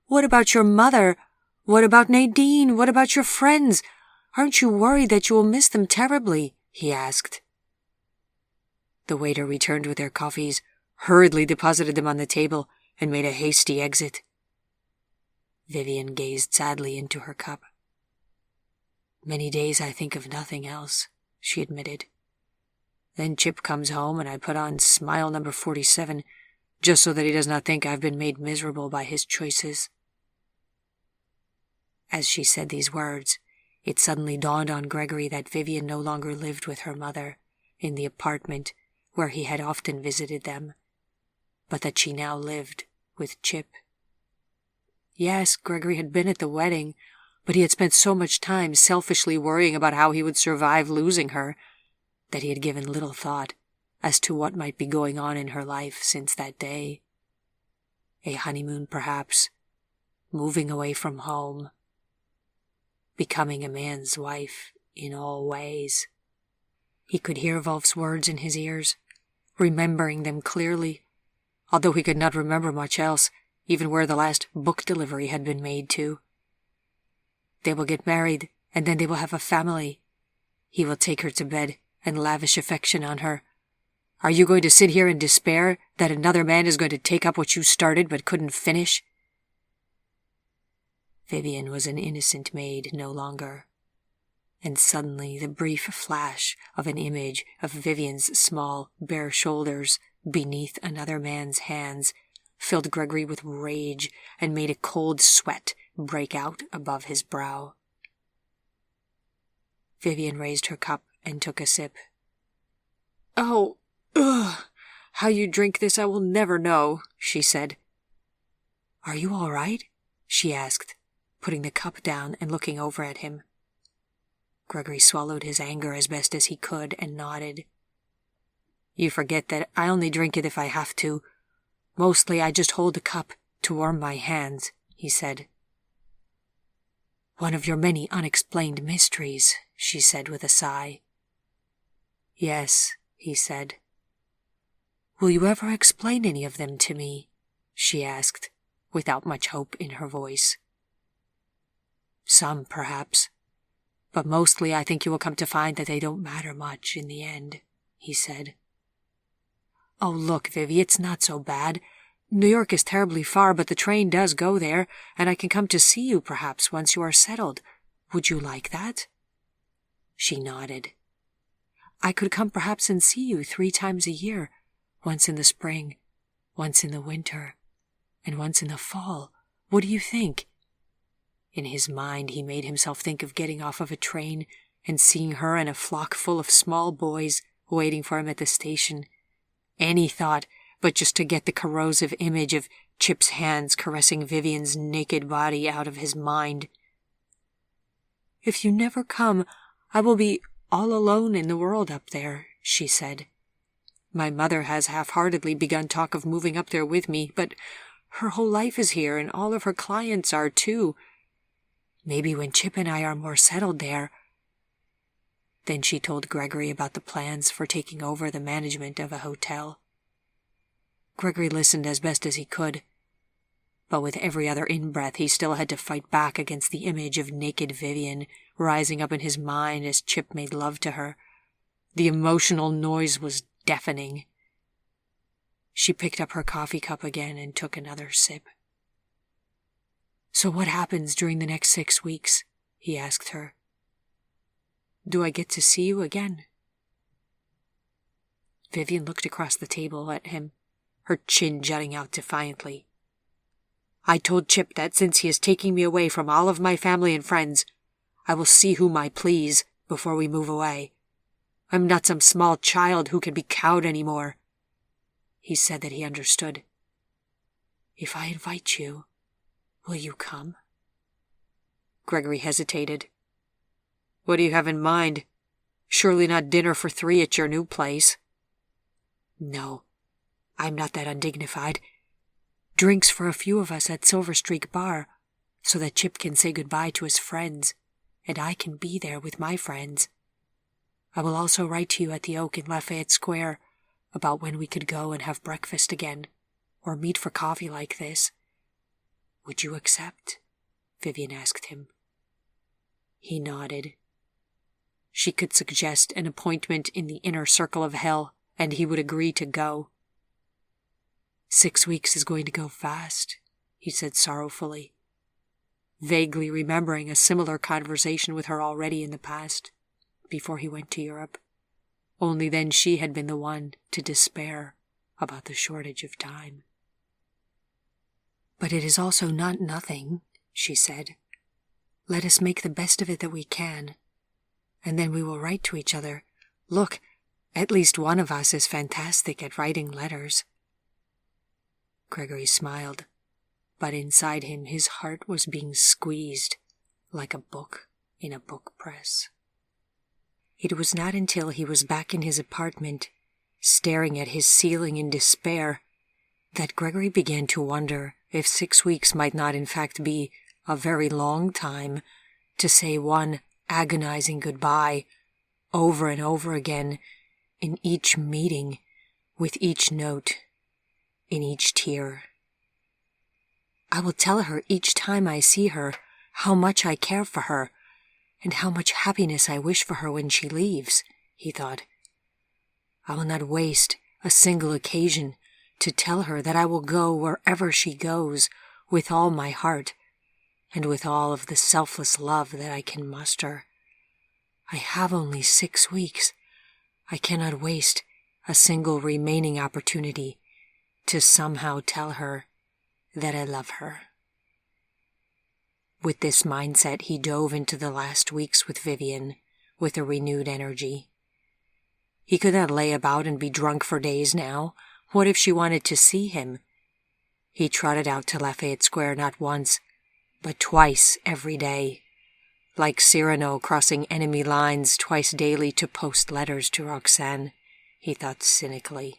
Speaker 1: What about your mother? What about Nadine? What about your friends? Aren't you worried that you will miss them terribly? He asked. The waiter returned with their coffees, hurriedly deposited them on the table, and made a hasty exit. Vivian gazed sadly into her cup. Many days I think of nothing else, she admitted. Then Chip comes home and I put on smile number 47, just so that he does not think I've been made miserable by his choices. As she said these words, it suddenly dawned on Gregory that Vivian no longer lived with her mother in the apartment where he had often visited them, but that she now lived with Chip. Yes, Gregory had been at the wedding, but he had spent so much time selfishly worrying about how he would survive losing her that he had given little thought as to what might be going on in her life since that day. A honeymoon, perhaps, moving away from home, becoming a man's wife in all ways. He could hear Wolf's words in his ears, remembering them clearly, although he could not remember much else, even where the last book delivery had been made to. They will get married, and then they will have a family. He will take her to bed and lavish affection on her. Are you going to sit here in despair that another man is going to take up what you started but couldn't finish? Vivian was an innocent maid no longer, and suddenly the brief flash of an image of Vivian's small, bare shoulders beneath another man's hands filled Gregory with rage and made a cold sweat break out above his brow. Vivian raised her cup and took a sip. "Oh, ugh, how you drink this I will never know," she said. "Are you all right?" she asked, putting the cup down and looking over at him. Gregory swallowed his anger as best as he could and nodded. "You forget that I only drink it if I have to. Mostly I just hold the cup to warm my hands," he said. "One of your many unexplained mysteries," she said with a sigh. "Yes," he said. "Will you ever explain any of them to me?" she asked, without much hope in her voice. "Some, perhaps, but mostly I think you will come to find that they don't matter much in the end," he said. "Oh, look, Vivi, it's not so bad. New York is terribly far, but the train does go there, and I can come to see you, perhaps, once you are settled. Would you like that?" She nodded. "I could come perhaps and see you 3 times a year, once in the spring, once in the winter, and once in the fall. What do you think?" In his mind he made himself think of getting off of a train and seeing her and a flock full of small boys waiting for him at the station. Any thought but just to get the corrosive image of Chip's hands caressing Vivian's naked body out of his mind. "If you never come, I will be all alone in the world up there," she said. "My mother has half-heartedly begun talk of moving up there with me, but her whole life is here, and all of her clients are too. Maybe when Chip and I are more settled there." Then she told Gregory about the plans for taking over the management of a hotel. Gregory listened as best as he could, but with every other in-breath he still had to fight back against the image of naked Vivian rising up in his mind as Chip made love to her. The emotional noise was deafening. She picked up her coffee cup again and took another sip. "So what happens during the next 6 weeks?" he asked her. "Do I get to see you again?" Vivian looked across the table at him, her chin jutting out defiantly. "I told Chip that since he is taking me away from all of my family and friends, I will see whom I please before we move away. I'm not some small child who can be cowed anymore." He said that he understood. "If I invite you, will you come?" Gregory hesitated. "What do you have in mind? Surely not dinner for 3 at your new place." "No, I'm not that undignified. Drinks for a few of us at Silver Streak Bar, so that Chip can say goodbye to his friends, and I can be there with my friends. I will also write to you at the Oak in Lafayette Square about when we could go and have breakfast again, or meet for coffee like this. Would you accept?" Vivian asked him. He nodded. She could suggest an appointment in the inner circle of hell, and he would agree to go. "6 weeks is going to go fast," he said sorrowfully, vaguely remembering a similar conversation with her already in the past, before he went to Europe. Only then she had been the one to despair about the shortage of time. "But it is also not nothing," she said. "Let us make the best of it that we can, and then we will write to each other. Look, at least one of us is fantastic at writing letters." Gregory smiled, but inside him his heart was being squeezed. like a book in a book press. It was not until he was back in his apartment, staring at his ceiling in despair, that Gregory began to wonder if 6 weeks might not in fact be a very long time to say one agonizing goodbye over and over again in each meeting, with each note, in each tear. I will tell her each time I see her how much I care for her, and how much happiness I wish for her when she leaves, he thought. I will not waste a single occasion to tell her that I will go wherever she goes with all my heart, and with all of the selfless love that I can muster. I have only 6 weeks. I cannot waste a single remaining opportunity to somehow tell her that I love her. With this mindset, he dove into the last weeks with Vivian with a renewed energy. He could not lay about and be drunk for days now. What if she wanted to see him? He trotted out to Lafayette Square not once, but twice every day, like Cyrano crossing enemy lines twice daily to post letters to Roxane, he thought cynically.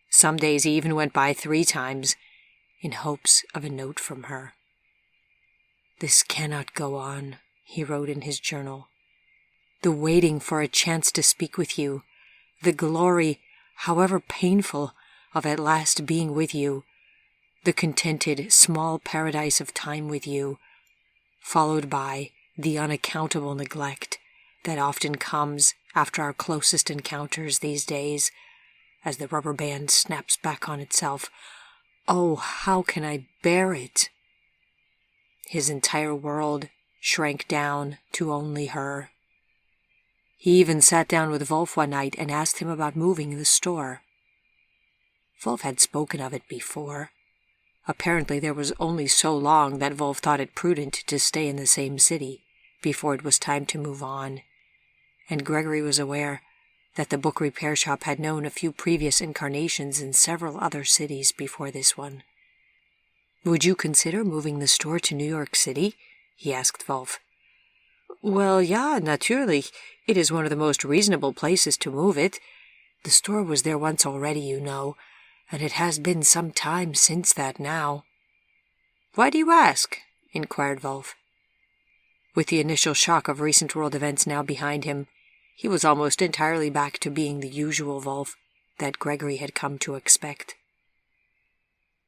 Speaker 1: Some days he even went by 3 times, in hopes of a note from her. This cannot go on, he wrote in his journal. The waiting for a chance to speak with you, the glory, however painful, of at last being with you, the contented small paradise of time with you, followed by the unaccountable neglect that often comes after our closest encounters these days, as the rubber band snaps back on itself. Oh, how can I bear it? His entire world shrank down to only her. He even sat down with Wolf one night and asked him about moving the store. Wolf had spoken of it before. Apparently there was only so long that Wolf thought it prudent to stay in the same city before it was time to move on, and Gregory was aware that the book repair shop had known a few previous incarnations in several other cities before this one. Would you consider moving the store to New York City? He asked Wolf. Well, ja, natürlich. It is one of the most reasonable places to move it. The store was there once already, you know, and it has been some time since that now. Why do you ask? Inquired Wolf. With the initial shock of recent world events now behind him, he was almost entirely back to being the usual Wolf that Gregory had come to expect.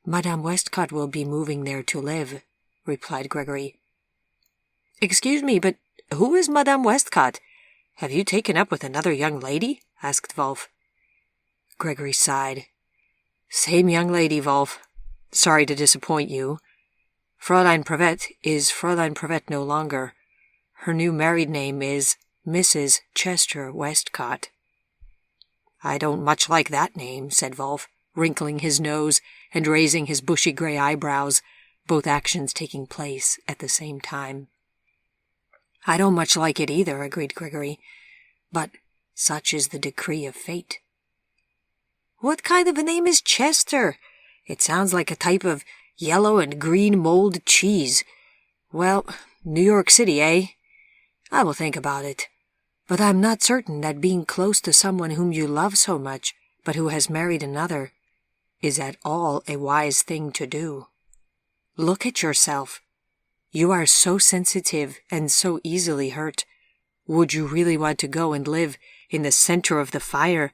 Speaker 1: Madame Westcott will be moving there to live, replied Gregory. Excuse me, but who is Madame Westcott? Have you taken up with another young lady? Asked Wolf. Gregory sighed. Same young lady, Wolf. Sorry to disappoint you. Fräulein Prevet is Fräulein Prevet no longer. Her new married name is Mrs. Chester Westcott. I don't much like that name, said Wolf, wrinkling his nose and raising his bushy gray eyebrows, both actions taking place at the same time. I don't much like it either, agreed Gregory, but such is the decree of fate. What kind of a name is Chester? It sounds like a type of yellow and green mold cheese. Well, New York City, eh? I will think about it. But I'm not certain that being close to someone whom you love so much, but who has married another, is at all a wise thing to do. Look at yourself. You are so sensitive and so easily hurt. Would you really want to go and live in the center of the fire?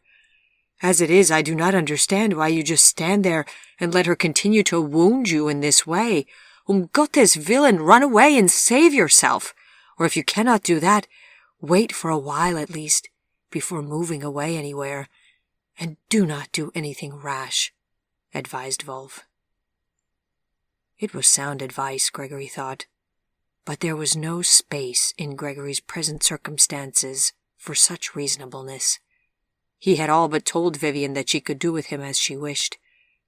Speaker 1: As it is, I do not understand why you just stand there and let her continue to wound you in this way. Gottes Willen, run away and save yourself. Or if you cannot do that, wait for a while at least, before moving away anywhere. And do not do anything rash, advised Wolf. It was sound advice, Gregory thought, but there was no space in Gregory's present circumstances for such reasonableness. He had all but told Vivian that she could do with him as she wished,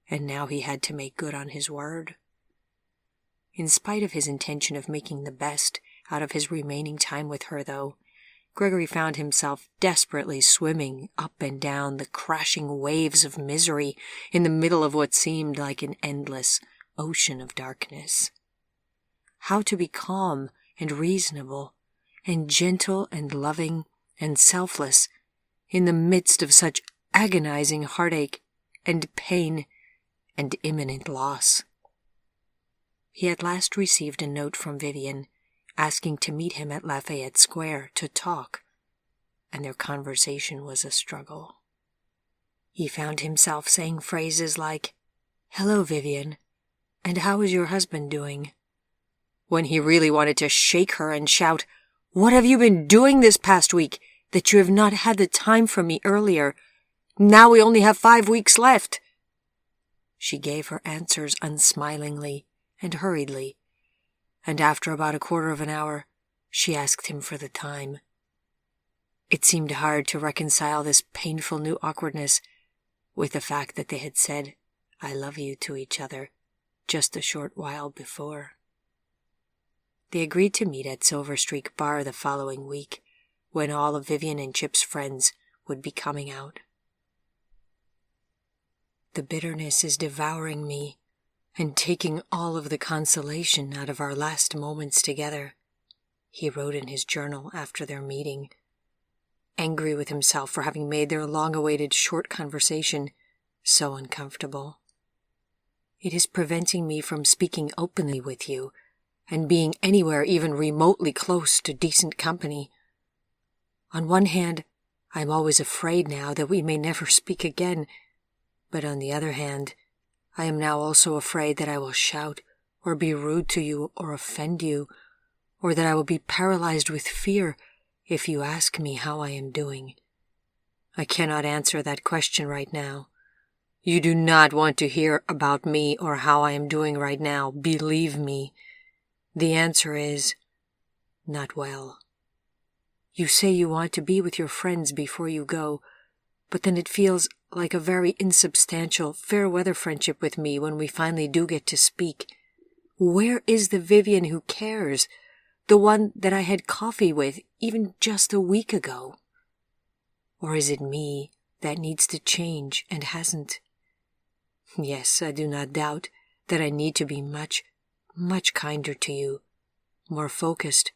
Speaker 1: and now he had to make good on his word. In spite of his intention of making the best out of his remaining time with her, though, Gregory found himself desperately swimming up and down the crashing waves of misery in the middle of what seemed like an endless ocean of darkness. How to be calm and reasonable and gentle and loving and selfless in the midst of such agonizing heartache and pain and imminent loss. He at last received a note from Vivian asking to meet him at Lafayette Square to talk, and their conversation was a struggle. He found himself saying phrases like, "Hello, Vivian, and how is your husband doing?" when he really wanted to shake her and shout, "What have you been doing this past week that you have not had the time for me earlier? Now we only have 5 weeks left." She gave her answers unsmilingly and hurriedly, and after about a quarter of an hour, she asked him for the time. It seemed hard to reconcile this painful new awkwardness with the fact that they had said, "I love you" to each other just a short while before. They agreed to meet at Silver Streak Bar the following week, when all of Vivian and Chip's friends would be coming out. "The bitterness is devouring me and taking all of the consolation out of our last moments together," he wrote in his journal after their meeting, angry with himself for having made their long-awaited short conversation so uncomfortable. "It is preventing me from speaking openly with you and being anywhere even remotely close to decent company. On one hand, I am always afraid now that we may never speak again, but on the other hand, I am now also afraid that I will shout or be rude to you or offend you, or that I will be paralyzed with fear if you ask me how I am doing. I cannot answer that question right now. You do not want to hear about me or how I am doing right now, believe me. The answer is, not well. You say you want to be with your friends before you go, but then it feels like a very insubstantial, fair-weather friendship with me when we finally do get to speak. Where is the Vivian who cares? The one that I had coffee with even just a week ago? Or is it me that needs to change and hasn't? Yes, I do not doubt that I need to be much, much kinder to you, more focused,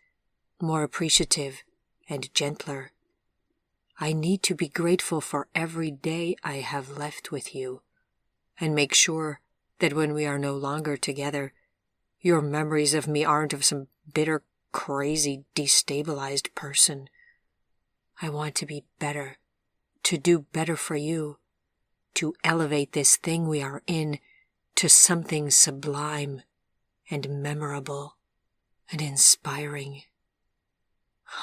Speaker 1: more appreciative, and gentler. I need to be grateful for every day I have left with you, and make sure that when we are no longer together, your memories of me aren't of some bitter, crazy, destabilized person. I want to be better, to do better for you, to elevate this thing we are in to something sublime and memorable and inspiring.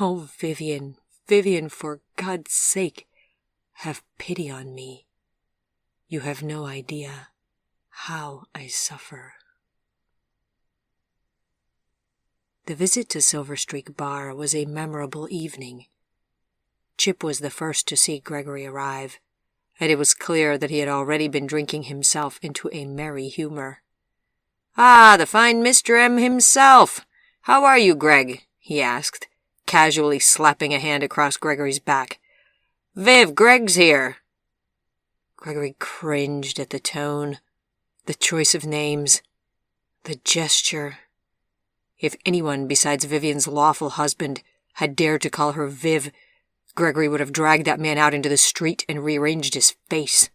Speaker 1: Oh, Vivian, Vivian, for God's sake, have pity on me. You have no idea how I suffer." The visit to Silver Streak Bar was a memorable evening. Chip was the first to see Gregory arrive, and it was clear that he had already been drinking himself into a merry humor. "Ah, the fine Mr. M himself! How are you, Greg?" he asked, casually slapping a hand across Gregory's back. "Viv, Greg's here." Gregory cringed at the tone, the choice of names, the gesture. If anyone besides Vivian's lawful husband had dared to call her Viv, Gregory would have dragged that man out into the street and rearranged his face.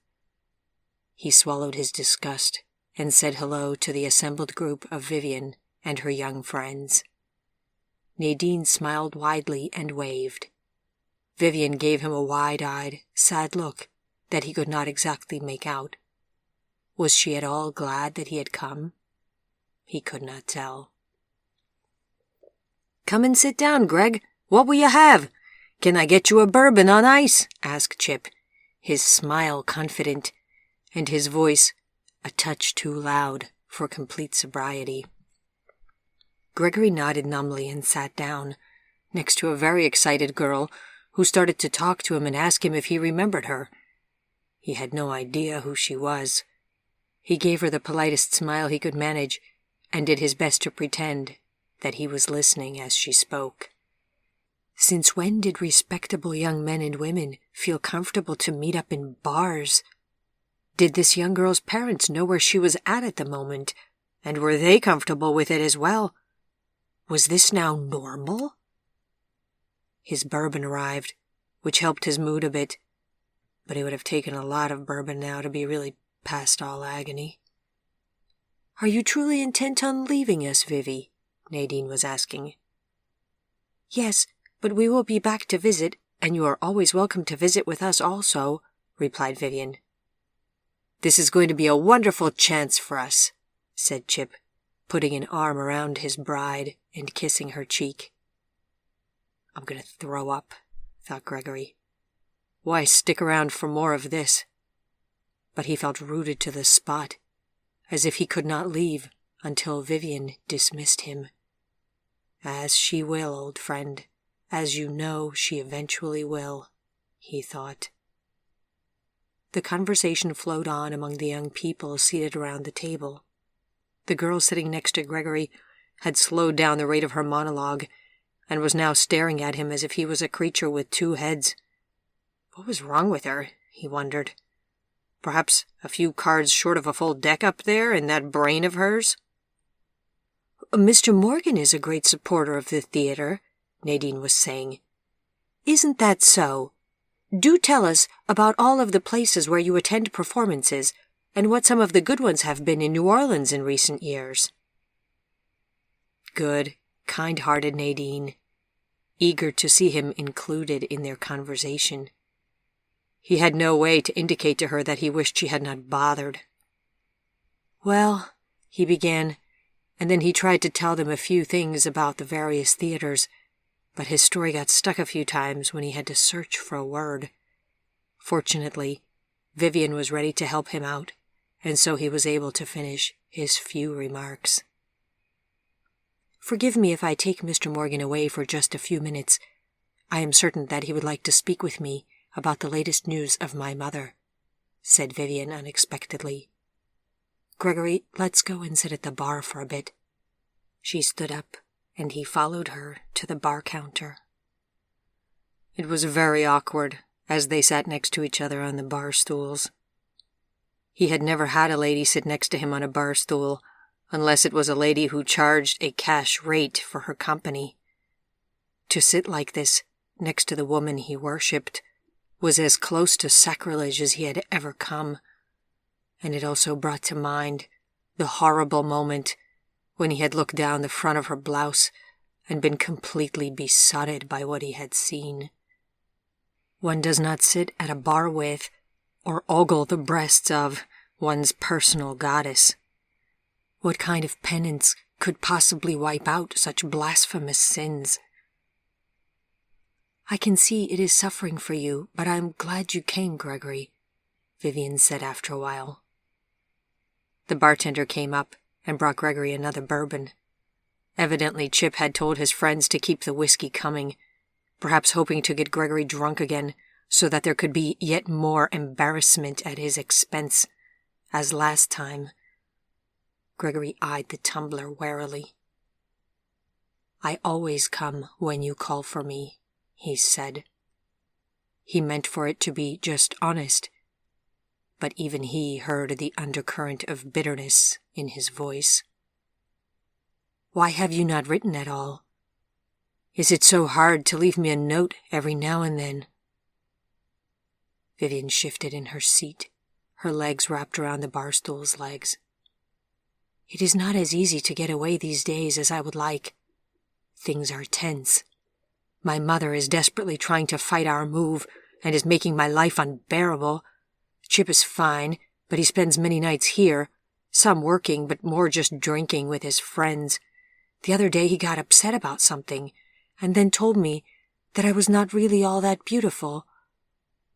Speaker 1: He swallowed his disgust and said hello to the assembled group of Vivian and her young friends. Nadine smiled widely and waved. Vivian gave him a wide-eyed, sad look that he could not exactly make out. Was she at all glad that he had come? He could not tell. "Come and sit down, Greg. What will you have? Can I get you a bourbon on ice?" asked Chip, his smile confident, and his voice a touch too loud for complete sobriety. Gregory nodded numbly and sat down, next to a very excited girl who started to talk to him and ask him if he remembered her. He had no idea who she was. He gave her the politest smile he could manage and did his best to pretend that he was listening as she spoke. Since when did respectable young men and women feel comfortable to meet up in bars? Did this young girl's parents know where she was at the moment, and were they comfortable with it as well? Was this now normal? His bourbon arrived, which helped his mood a bit, but it would have taken a lot of bourbon now to be really past all agony. "Are you truly intent on leaving us, Vivi?" Nadine was asking. "Yes, but we will be back to visit, and you are always welcome to visit with us also," replied Vivian. "This is going to be a wonderful chance for us," said Chip, putting an arm around his bride and kissing her cheek. "I'm going to throw up," thought Gregory. Why stick around for more of this? But he felt rooted to the spot, as if he could not leave until Vivian dismissed him. "As she will, old friend, as you know she eventually will," he thought. The conversation flowed on among the young people seated around the table. The girl sitting next to Gregory had slowed down the rate of her monologue and was now staring at him as if he was a creature with two heads. What was wrong with her, he wondered. Perhaps a few cards short of a full deck up there in that brain of hers? "Mr. Morgan is a great supporter of the theater," Nadine was saying. "Isn't that so? Do tell us about all of the places where you attend performances and what some of the good ones have been in New Orleans in recent years." Good, kind-hearted Nadine, eager to see him included in their conversation. He had no way to indicate to her that he wished she had not bothered. "Well," he began, and then he tried to tell them a few things about the various theaters, but his story got stuck a few times when he had to search for a word. Fortunately, Vivian was ready to help him out, and so he was able to finish his few remarks. "Forgive me if I take Mr. Morgan away for just a few minutes. I am certain that he would like to speak with me about the latest news of my mother," said Vivian unexpectedly. "Gregory, let's go and sit at the bar for a bit." She stood up, and he followed her to the bar counter. It was very awkward as they sat next to each other on the bar stools. He had never had a lady sit next to him on a bar stool, unless it was a lady who charged a cash rate for her company. To sit like this, next to the woman he worshipped, was as close to sacrilege as he had ever come, and it also brought to mind the horrible moment when he had looked down the front of her blouse and been completely besotted by what he had seen. One does not sit at a bar with or ogle the breasts of one's personal goddess. What kind of penance could possibly wipe out such blasphemous sins? "I can see it is suffering for you, but I'm glad you came, Gregory," Vivian said after a while. The bartender came up and brought Gregory another bourbon. Evidently, Chip had told his friends to keep the whiskey coming, perhaps hoping to get Gregory drunk again so that there could be yet more embarrassment at his expense, as last time. Gregory eyed the tumbler warily. "I always come when you call for me," he said. He meant for it to be just honest, but even he heard the undercurrent of bitterness in his voice. "Why have you not written at all? Is it so hard to leave me a note every now and then?" Vivian shifted in her seat, her legs wrapped around the bar stool's legs. "It is not as easy to get away these days as I would like. Things are tense. My mother is desperately trying to fight our move and is making my life unbearable. Chip is fine, but he spends many nights here, some working but more just drinking with his friends. The other day he got upset about something and then told me that I was not really all that beautiful.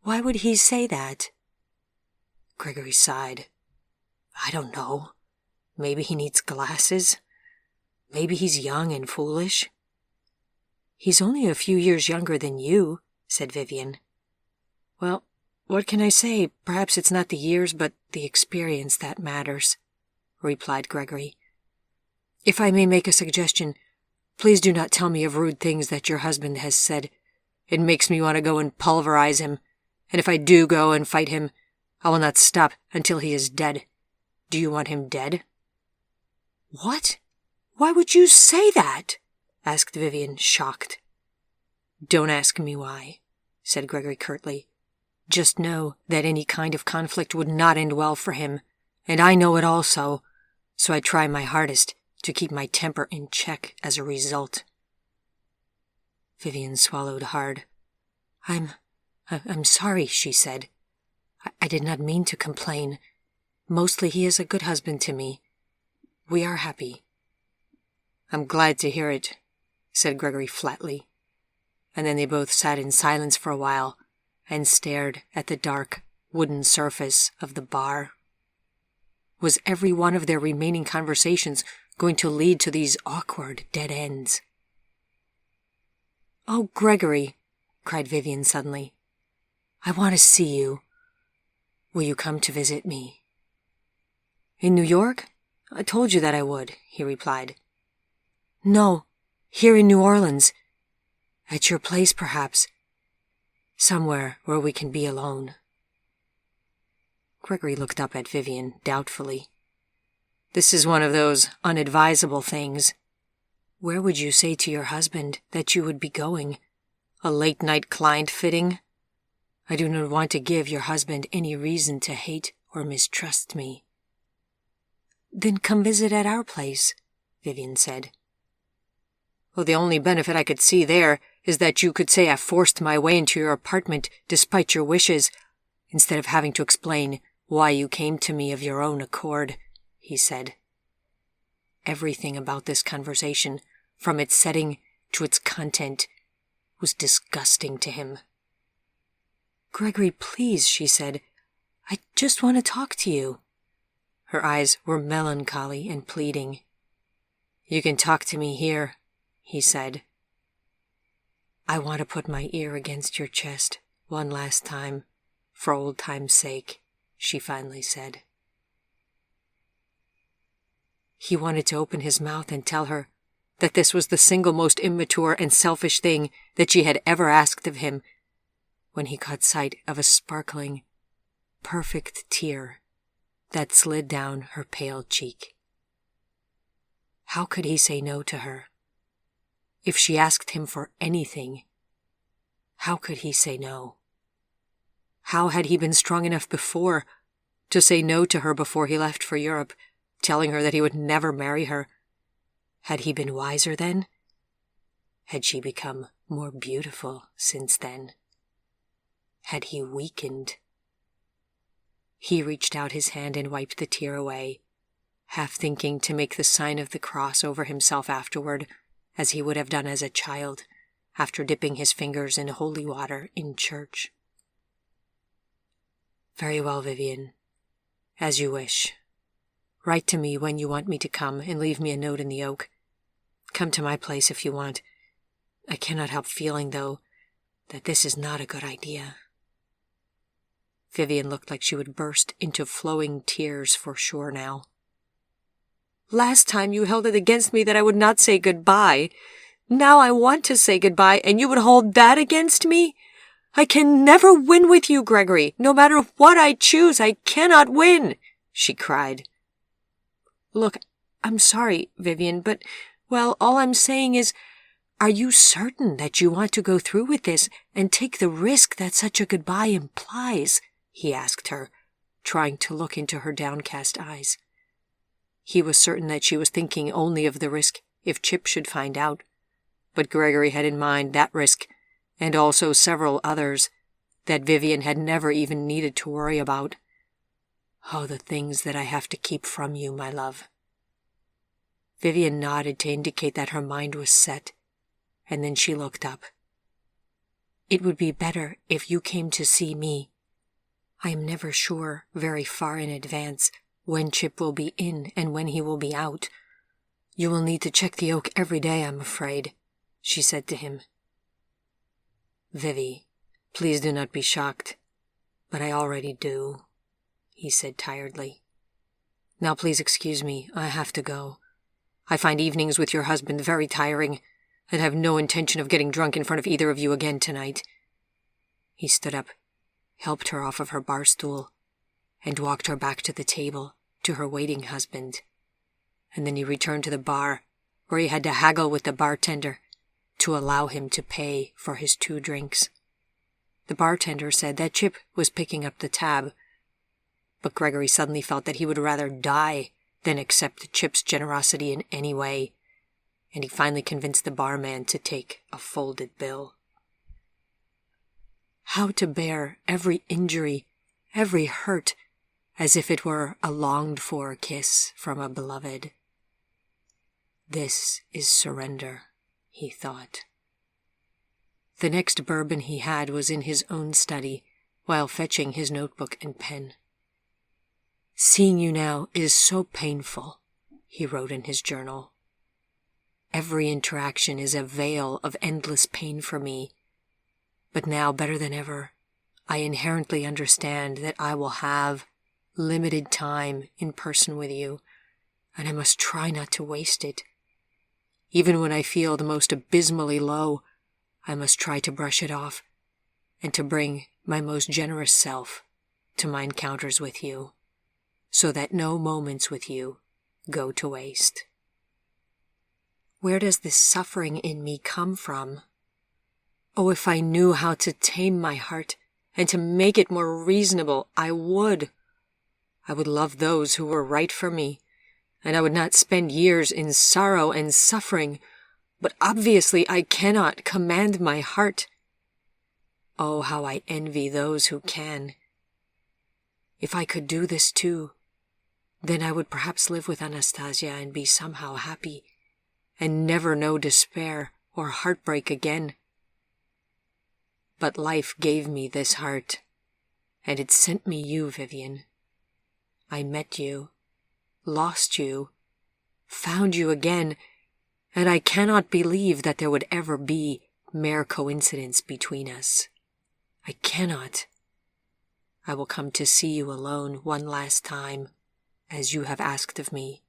Speaker 1: Why would he say that?" Gregory sighed. "I don't know. Maybe he needs glasses. Maybe he's young and foolish." "He's only a few years younger than you," said Vivian. "Well, what can I say? Perhaps it's not the years, but the experience that matters," replied Gregory. "If I may make a suggestion, please do not tell me of rude things that your husband has said. It makes me want to go and pulverize him, and if I do go and fight him, I will not stop until he is dead. Do you want him dead?" "What? Why would you say that?" asked Vivian, shocked. Don't ask me why, said Gregory curtly. Just know that any kind of conflict would not end well for him, and I know it also, so I try my hardest to keep my temper in check as a result. Vivian swallowed hard. I'm sorry, she said. I did not mean to complain. Mostly he is a good husband to me. We are happy. I'm glad to hear it, said Gregory flatly. And then they both sat in silence for a while and stared at the dark, wooden surface of the bar. Was every one of their remaining conversations going to lead to these awkward dead ends? Oh, Gregory, cried Vivian suddenly. I want to see you. Will you come to visit me? In New York? I told you that I would, he replied. No, here in New Orleans. At your place, perhaps. Somewhere where we can be alone. Gregory looked up at Vivian doubtfully. This is one of those unadvisable things. Where would you say to your husband that you would be going? A late-night client fitting? I do not want to give your husband any reason to hate or mistrust me. Then come visit at our place, Vivian said. Well, the only benefit I could see there is that you could say I forced my way into your apartment despite your wishes, instead of having to explain why you came to me of your own accord, he said. Everything about this conversation, from its setting to its content, was disgusting to him. Gregory, please, she said. I just want to talk to you. Her eyes were melancholy and pleading. You can talk to me here, he said. I want to put my ear against your chest one last time, for old time's sake, she finally said. He wanted to open his mouth and tell her that this was the single most immature and selfish thing that she had ever asked of him, when he caught sight of a sparkling, perfect tear that slid down her pale cheek. How could he say no to her? If she asked him for anything, how could he say no? How had he been strong enough before to say no to her before he left for Europe, telling her that he would never marry her? Had he been wiser then? Had she become more beautiful since then? Had he weakened? He reached out his hand and wiped the tear away, half thinking to make the sign of the cross over himself afterward, as he would have done as a child, after dipping his fingers in holy water in church. Very well, Vivian. As you wish. Write to me when you want me to come and leave me a note in the oak. Come to my place if you want. I cannot help feeling, though, that this is not a good idea. Vivian looked like she would burst into flowing tears for sure now. Last time you held it against me that I would not say goodbye. Now I want to say goodbye, and you would hold that against me? I can never win with you, Gregory. No matter what I choose, I cannot win, she cried. Look, I'm sorry, Vivian, but, well, all I'm saying is, are you certain that you want to go through with this and take the risk that such a goodbye implies? He asked her, trying to look into her downcast eyes. He was certain that she was thinking only of the risk if Chip should find out, but Gregory had in mind that risk, and also several others, that Vivian had never even needed to worry about. Oh, the things that I have to keep from you, my love. Vivian nodded to indicate that her mind was set, and then she looked up. It would be better if you came to see me. I am never sure very far in advance when Chip will be in and when he will be out. You will need to check the oak every day, I'm afraid, she said to him. Vivi, please do not be shocked, but I already do, he said tiredly. Now please excuse me, I have to go. I find evenings with your husband very tiring, and have no intention of getting drunk in front of either of you again tonight. He stood up, helped her off of her bar stool, and walked her back to the table, to her waiting husband. And then he returned to the bar, where he had to haggle with the bartender to allow him to pay for his 2 drinks. The bartender said that Chip was picking up the tab, but Gregory suddenly felt that he would rather die than accept Chip's generosity in any way, and he finally convinced the barman to take a folded bill. How to bear every injury, every hurt, as if it were a longed-for kiss from a beloved. This is surrender, he thought. The next bourbon he had was in his own study, while fetching his notebook and pen. "Seeing you now is so painful," he wrote in his journal. "Every interaction is a veil of endless pain for me. But now, better than ever, I inherently understand that I will have limited time in person with you, and I must try not to waste it. Even when I feel the most abysmally low, I must try to brush it off, and to bring my most generous self to my encounters with you, so that no moments with you go to waste. Where does this suffering in me come from? Oh, if I knew how to tame my heart and to make it more reasonable, I would. I would love those who were right for me, and I would not spend years in sorrow and suffering, but obviously I cannot command my heart. Oh, how I envy those who can. If I could do this too, then I would perhaps live with Anastasia and be somehow happy, and never know despair or heartbreak again. But life gave me this heart, and it sent me you, Vivian. I met you, lost you, found you again, and I cannot believe that there would ever be mere coincidence between us. I cannot. I will come to see you alone one last time, as you have asked of me,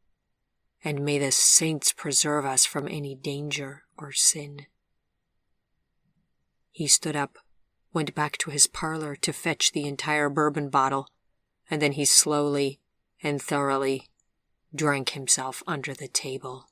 Speaker 1: and may the saints preserve us from any danger or sin." He stood up, went back to his parlor to fetch the entire bourbon bottle, and then he slowly and thoroughly drank himself under the table.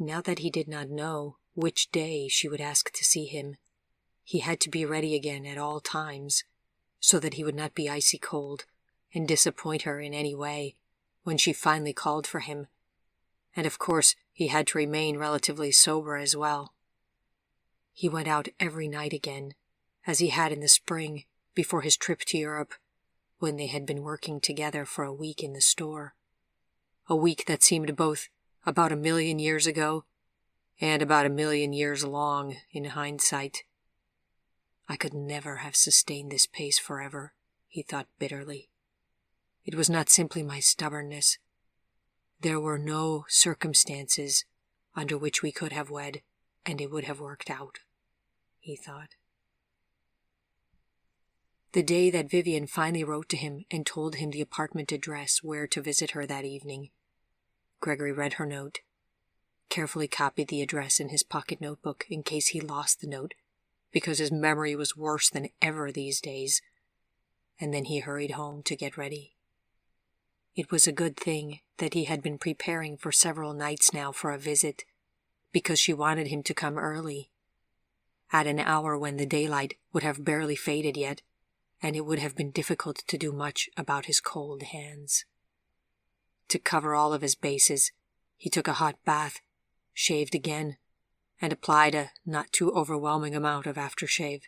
Speaker 1: Now that he did not know which day she would ask to see him, he had to be ready again at all times, so that he would not be icy cold and disappoint her in any way when she finally called for him, and of course he had to remain relatively sober as well. He went out every night again, as he had in the spring before his trip to Europe, when they had been working together for a week in the store, a week that seemed both about 1,000,000 years ago and about 1,000,000 years long in hindsight. I could never have sustained this pace forever, he thought bitterly. It was not simply my stubbornness. There were no circumstances under which we could have wed, and it would have worked out, he thought. The day that Vivian finally wrote to him and told him the apartment address where to visit her that evening, Gregory read her note, carefully copied the address in his pocket notebook in case he lost the note, because his memory was worse than ever these days, and then he hurried home to get ready. It was a good thing that he had been preparing for several nights now for a visit, because she wanted him to come early, at an hour when the daylight would have barely faded yet, and it would have been difficult to do much about his cold hands. To cover all of his bases, he took a hot bath, shaved again, and applied a not too overwhelming amount of aftershave,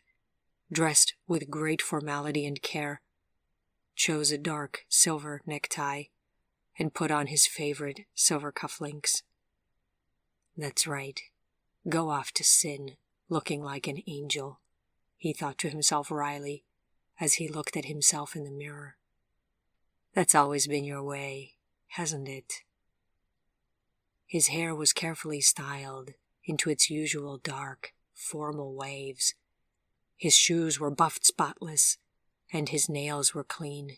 Speaker 1: dressed with great formality and care, chose a dark silver necktie, and put on his favorite silver cufflinks. That's right, Go off to sin, looking like an angel, he thought to himself wryly as he looked at himself in the mirror. That's always been your way, hasn't it? His hair was carefully styled into its usual dark, formal waves. His shoes were buffed spotless, and his nails were clean.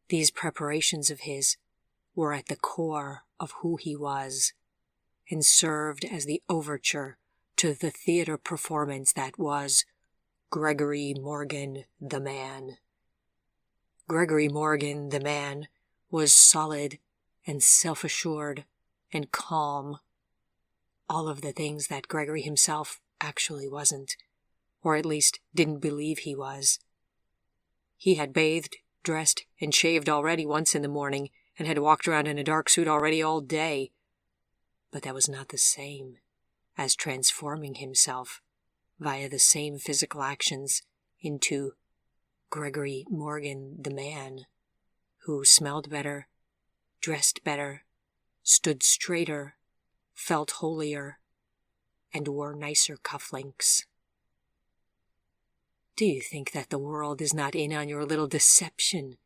Speaker 1: These preparations of his were at the core of who he was, and served as the overture to the theater performance that was Gregory Morgan the Man. Gregory Morgan the Man was solid and self-assured and calm, all of the things that Gregory himself actually wasn't, or at least didn't believe he was. He had bathed, dressed, and shaved already once in the morning, and had walked around in a dark suit already all day. But that was not the same as transforming himself via the same physical actions into Gregory Morgan the Man, who smelled better, dressed better, stood straighter, felt holier, and wore nicer cufflinks. Do you think that the world is not in on your little deception?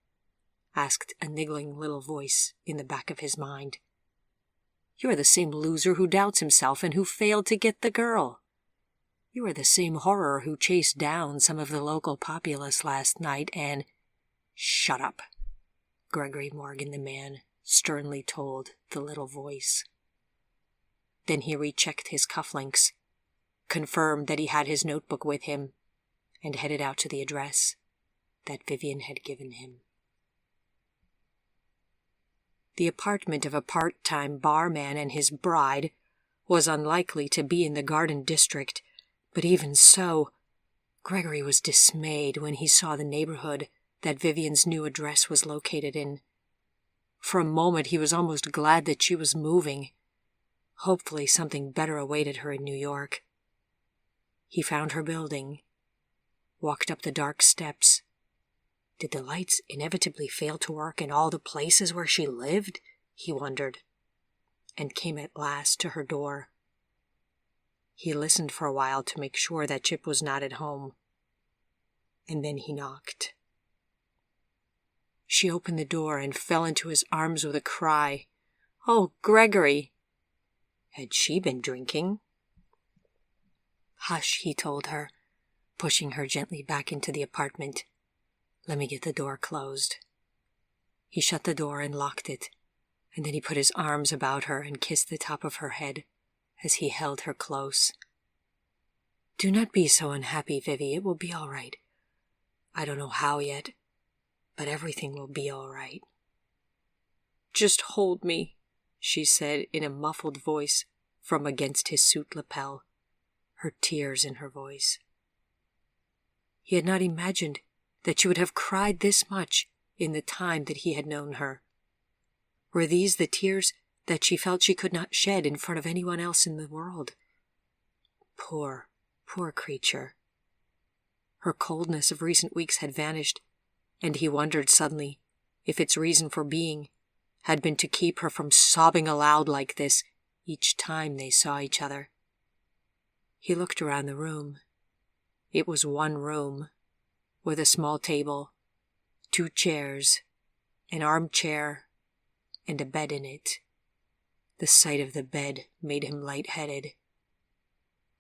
Speaker 1: Asked a niggling little voice in the back of his mind. You are the same loser who doubts himself and who failed to get the girl. You are the same horror who chased down some of the local populace last night and— Shut up, Gregory Morgan the Man sternly told the little voice. Then he rechecked his cufflinks, confirmed that he had his notebook with him, and headed out to the address that Vivian had given him. The apartment of a part-time barman and his bride was unlikely to be in the Garden District, but even so, Gregory was dismayed when he saw the neighborhood that Vivian's new address was located in. For a moment he was almost glad that she was moving. Hopefully something better awaited her in New York. He found her building, walked up the dark steps. Did the lights inevitably fail to work in all the places where she lived? He wondered, and came at last to her door. He listened for a while to make sure that Chip was not at home, and then he knocked. She opened the door and fell into his arms with a cry. Oh, Gregory! Had she been drinking? Hush, he told her, pushing her gently back into the apartment. Let me get the door closed. He shut the door and locked it, and then he put his arms about her and kissed the top of her head as he held her close. Do not be so unhappy, Vivi. It will be all right. I don't know how yet, but everything will be all right. Just hold me, she said in a muffled voice from against his suit lapel, her tears in her voice. He had not imagined that she would have cried this much in the time that he had known her. Were these the tears that she felt she could not shed in front of anyone else in the world? Poor, poor creature. Her coldness of recent weeks had vanished, and he wondered suddenly if its reason for being had been to keep her from sobbing aloud like this each time they saw each other. He looked around the room. It was one room, with a small table, 2 chairs, an armchair, and a bed in it. The sight of the bed made him lightheaded.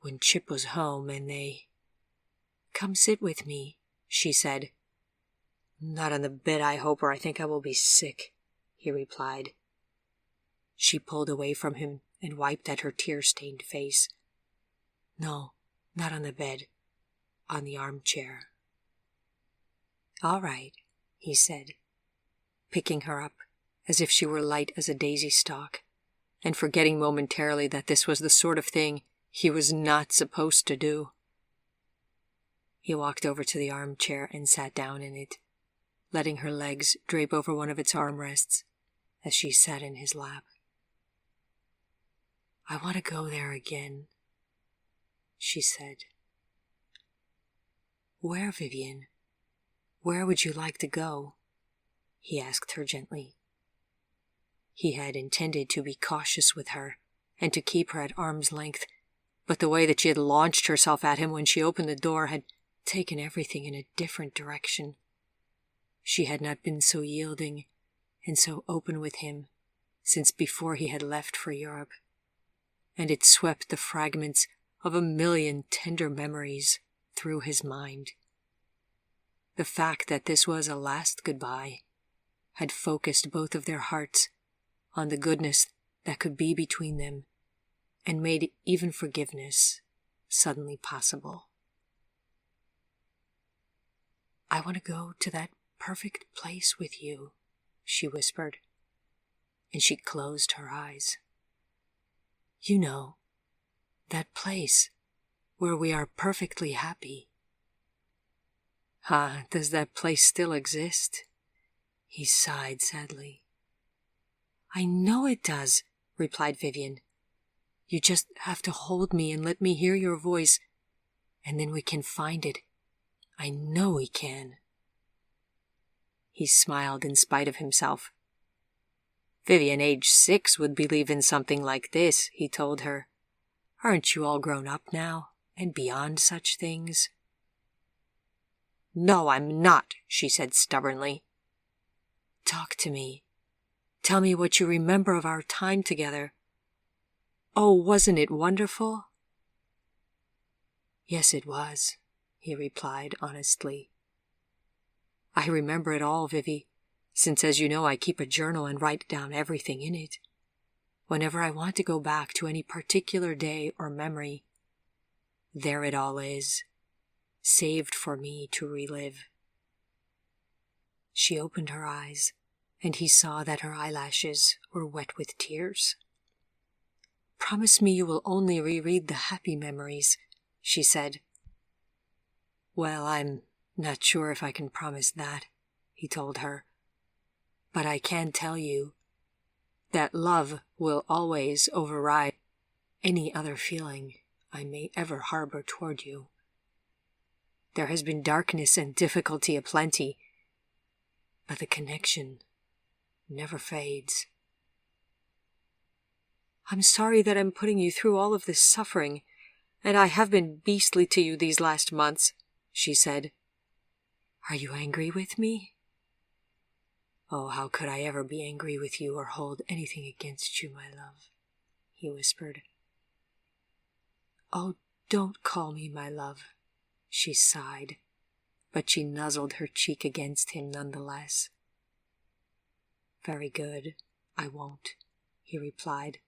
Speaker 1: When Chip was home and they— Come sit with me, she said. Not on the bed, I hope, or I think I will be sick, he replied. She pulled away from him and wiped at her tear-stained face. No, not on the bed, on the armchair. All right, he said, picking her up as if she were light as a daisy stalk, and forgetting momentarily that this was the sort of thing he was not supposed to do. He walked over to the armchair and sat down in it, letting her legs drape over one of its armrests as she sat in his lap. I want to go there again, she said. Where, Vivian? Where would you like to go? He asked her gently. He had intended to be cautious with her and to keep her at arm's length but the way that she had launched herself at him when she opened the door had taken everything in a different direction. She had not been so yielding and so open with him since before he had left for Europe, and it swept the fragments of a million tender memories through his mind. The fact that this was a last goodbye had focused both of their hearts on the goodness that could be between them and made even forgiveness suddenly possible. "I want to go to that perfect place with you," she whispered, and she closed her eyes. "You know, that place where we are perfectly happy." "Ah, does that place still exist?" He sighed sadly. "I know it does," replied Vivian. "You just have to hold me and let me hear your voice, and then we can find it. I know we can." He smiled in spite of himself. "Vivian, age 6, would believe in something like this," he told her. "Aren't you all grown up now, and beyond such things?" "No, I'm not," she said stubbornly. "Talk to me. Tell me what you remember of our time together. Oh, wasn't it wonderful?" "Yes, it was," he replied honestly. "I remember it all, Vivi, since, as you know, I keep a journal and write down everything in it. Whenever I want to go back to any particular day or memory, there it all is, saved for me to relive." She opened her eyes, and he saw that her eyelashes were wet with tears. "Promise me you will only reread the happy memories," she said. "Well, I'm not sure if I can promise that," he told her. "But I can tell you that love will always override any other feeling I may ever harbor toward you. There has been darkness and difficulty aplenty, but the connection never fades." "I'm sorry that I'm putting you through all of this suffering, and I have been beastly to you these last months," she said. "Are you angry with me?" "Oh, how could I ever be angry with you or hold anything against you, my love?" he whispered. "Oh, don't call me my love," she sighed, but she nuzzled her cheek against him nonetheless. "Very good, I won't," he replied,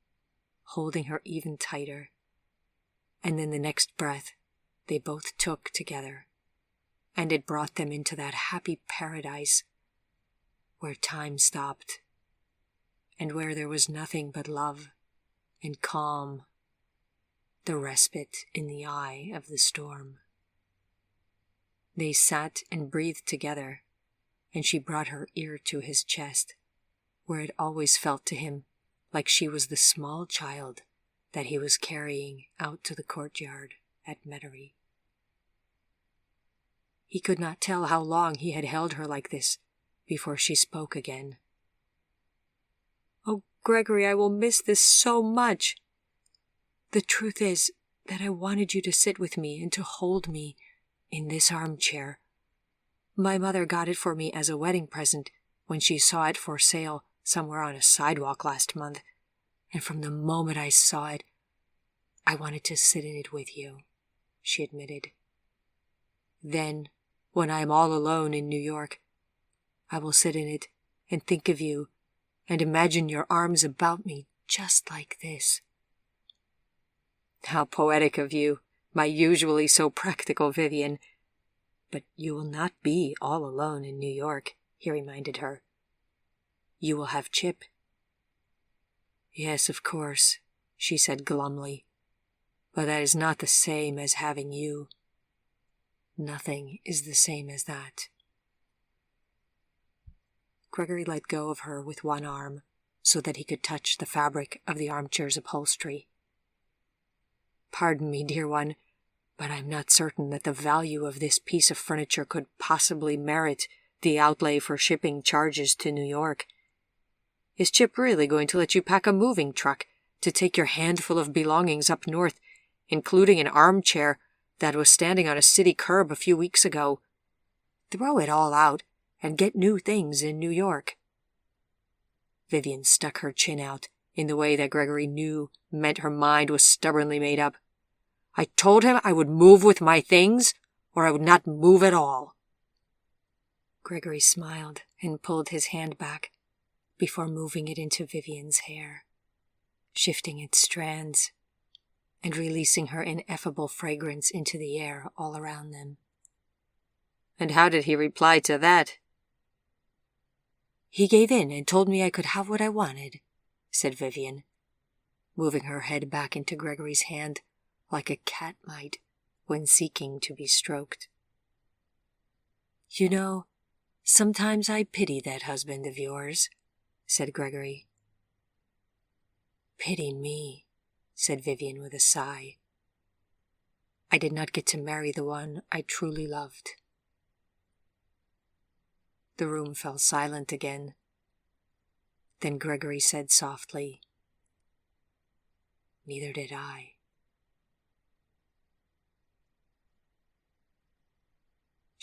Speaker 1: holding her even tighter. And then the next breath they both took together, and it brought them into that happy paradise where time stopped, and where there was nothing but love and calm, the respite in the eye of the storm. They sat and breathed together, and she brought her ear to his chest, where it always felt to him like she was the small child that he was carrying out to the courtyard at Metairie. He could not tell how long he had held her like this before she spoke again. "Oh, Gregory, I will miss this so much. The truth is that I wanted you to sit with me and to hold me in this armchair. My mother got it for me as a wedding present when she saw it for sale somewhere on a sidewalk last month, and from the moment I saw it, I wanted to sit in it with you," she admitted. "Then, when I am all alone in New York, I will sit in it and think of you and imagine your arms about me just like this." "How poetic of you, my usually so practical Vivian. But you will not be all alone in New York," he reminded her. "You will have Chip." "Yes, of course," she said glumly. "But that is not the same as having you. Nothing is the same as that." Gregory let go of her with one arm so that he could touch the fabric of the armchair's upholstery. "Pardon me, dear one, but I'm not certain that the value of this piece of furniture could possibly merit the outlay for shipping charges to New York. Is Chip really going to let you pack a moving truck to take your handful of belongings up north including an armchair that was standing on a city curb a few weeks ago. Throw it all out and get new things in New York. Vivian stuck her chin out in the way that Gregory knew meant her mind was stubbornly made up. I told him I would move with my things, or I would not move at all. Gregory smiled and pulled his hand back before moving it into Vivian's hair, shifting its strands and releasing her ineffable fragrance into the air all around them. And how did he reply to that? He gave in and told me I could have what I wanted, said Vivian, moving her head back into Gregory's hand like a cat might when seeking to be stroked. You know, sometimes I pity that husband of yours, said Gregory. Pity me, said Vivian with a sigh. I did not get to marry the one I truly loved. The room fell silent again. Then Gregory said softly, Neither did I.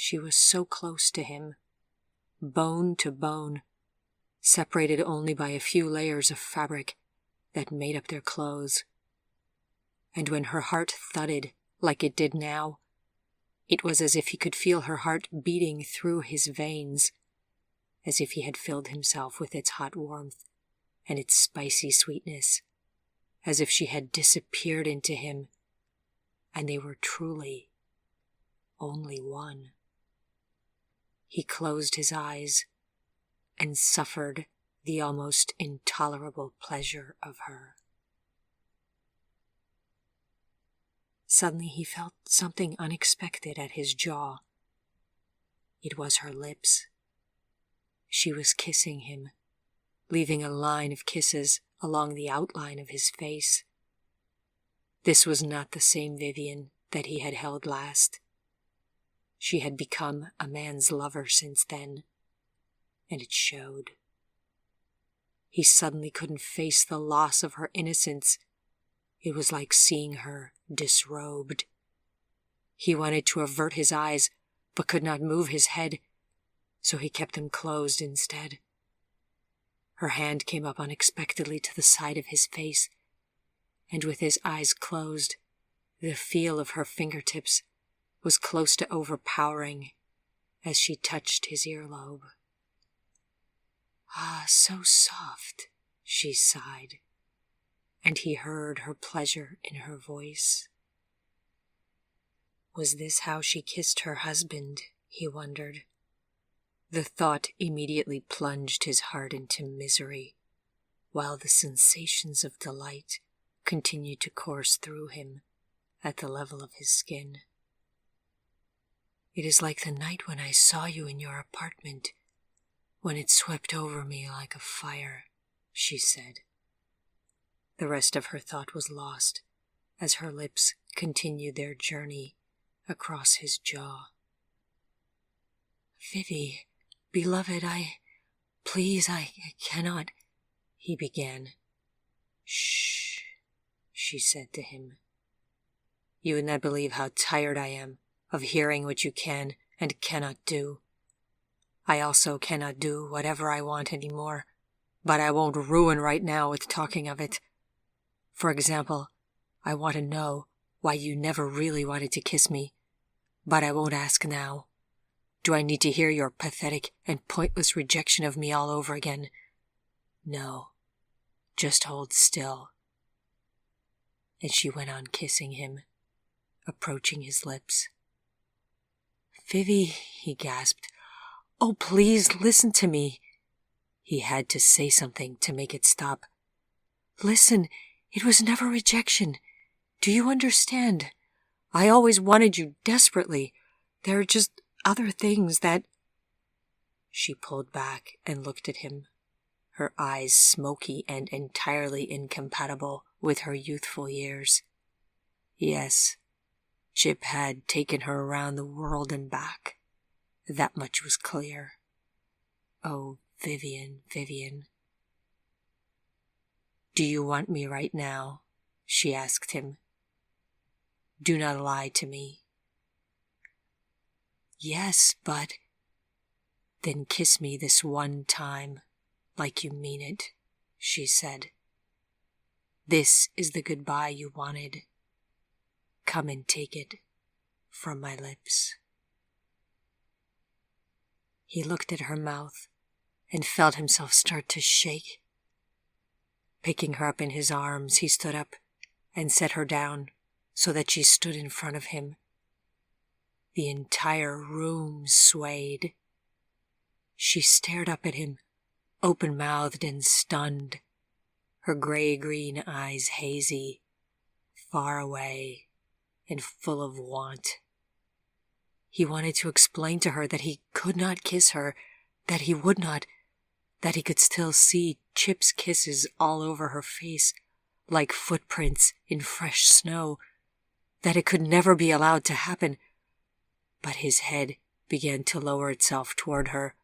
Speaker 1: She was so close to him, bone to bone, separated only by a few layers of fabric that made up their clothes. And when her heart thudded like it did now, it was as if he could feel her heart beating through his veins, as if he had filled himself with its hot warmth and its spicy sweetness, as if she had disappeared into him, and they were truly only one. He closed his eyes and suffered the almost intolerable pleasure of her. Suddenly he felt something unexpected at his jaw. It was her lips. She was kissing him, leaving a line of kisses along the outline of his face. This was not the same Vivian that he had held last. She had become a man's lover since then, and it showed. He suddenly couldn't face the loss of her innocence. It was like seeing her disrobed. He wanted to avert his eyes, but could not move his head, so he kept them closed instead. Her hand came up unexpectedly to the side of his face, and with his eyes closed, the feel of her fingertips was close to overpowering as she touched his earlobe. Ah, so soft, she sighed, and he heard her pleasure in her voice. Was this how she kissed her husband, he wondered. The thought immediately plunged his heart into misery, while the sensations of delight continued to course through him at the level of his skin. It is like the night when I saw you in your apartment, when it swept over me like a fire, she said. The rest of her thought was lost as her lips continued their journey across his jaw. Vivi, beloved, please, I cannot, he began. Shh, she said to him. You would not believe how tired I am of hearing what you can and cannot do. I also cannot do whatever I want anymore, but I won't ruin right now with talking of it. For example, I want to know why you never really wanted to kiss me, but I won't ask now. Do I need to hear your pathetic and pointless rejection of me all over again? No, just hold still. And she went on kissing him, approaching his lips. Vivi, he gasped. Oh, please listen to me. He had to say something to make it stop. Listen, it was never rejection. Do you understand? I always wanted you desperately. There are just other things that... She pulled back and looked at him, her eyes smoky and entirely incompatible with her youthful years. Yes, Chip had taken her around the world and back. That much was clear. Oh, Vivian, Vivian. Do you want me right now? She asked him. Do not lie to me." "Yes, but—" "Then kiss me this one time, like you mean it," she said. "This is the goodbye you wanted. Come and take it from my lips." He looked at her mouth and felt himself start to shake. Picking her up in his arms, he stood up and set her down so that she stood in front of him. The entire room swayed. She stared up at him, open-mouthed and stunned, her gray-green eyes hazy, far away, and full of want. He wanted to explain to her that he could not kiss her, that he would not, that he could still see Chip's kisses all over her face, like footprints in fresh snow, that it could never be allowed to happen. But his head began to lower itself toward her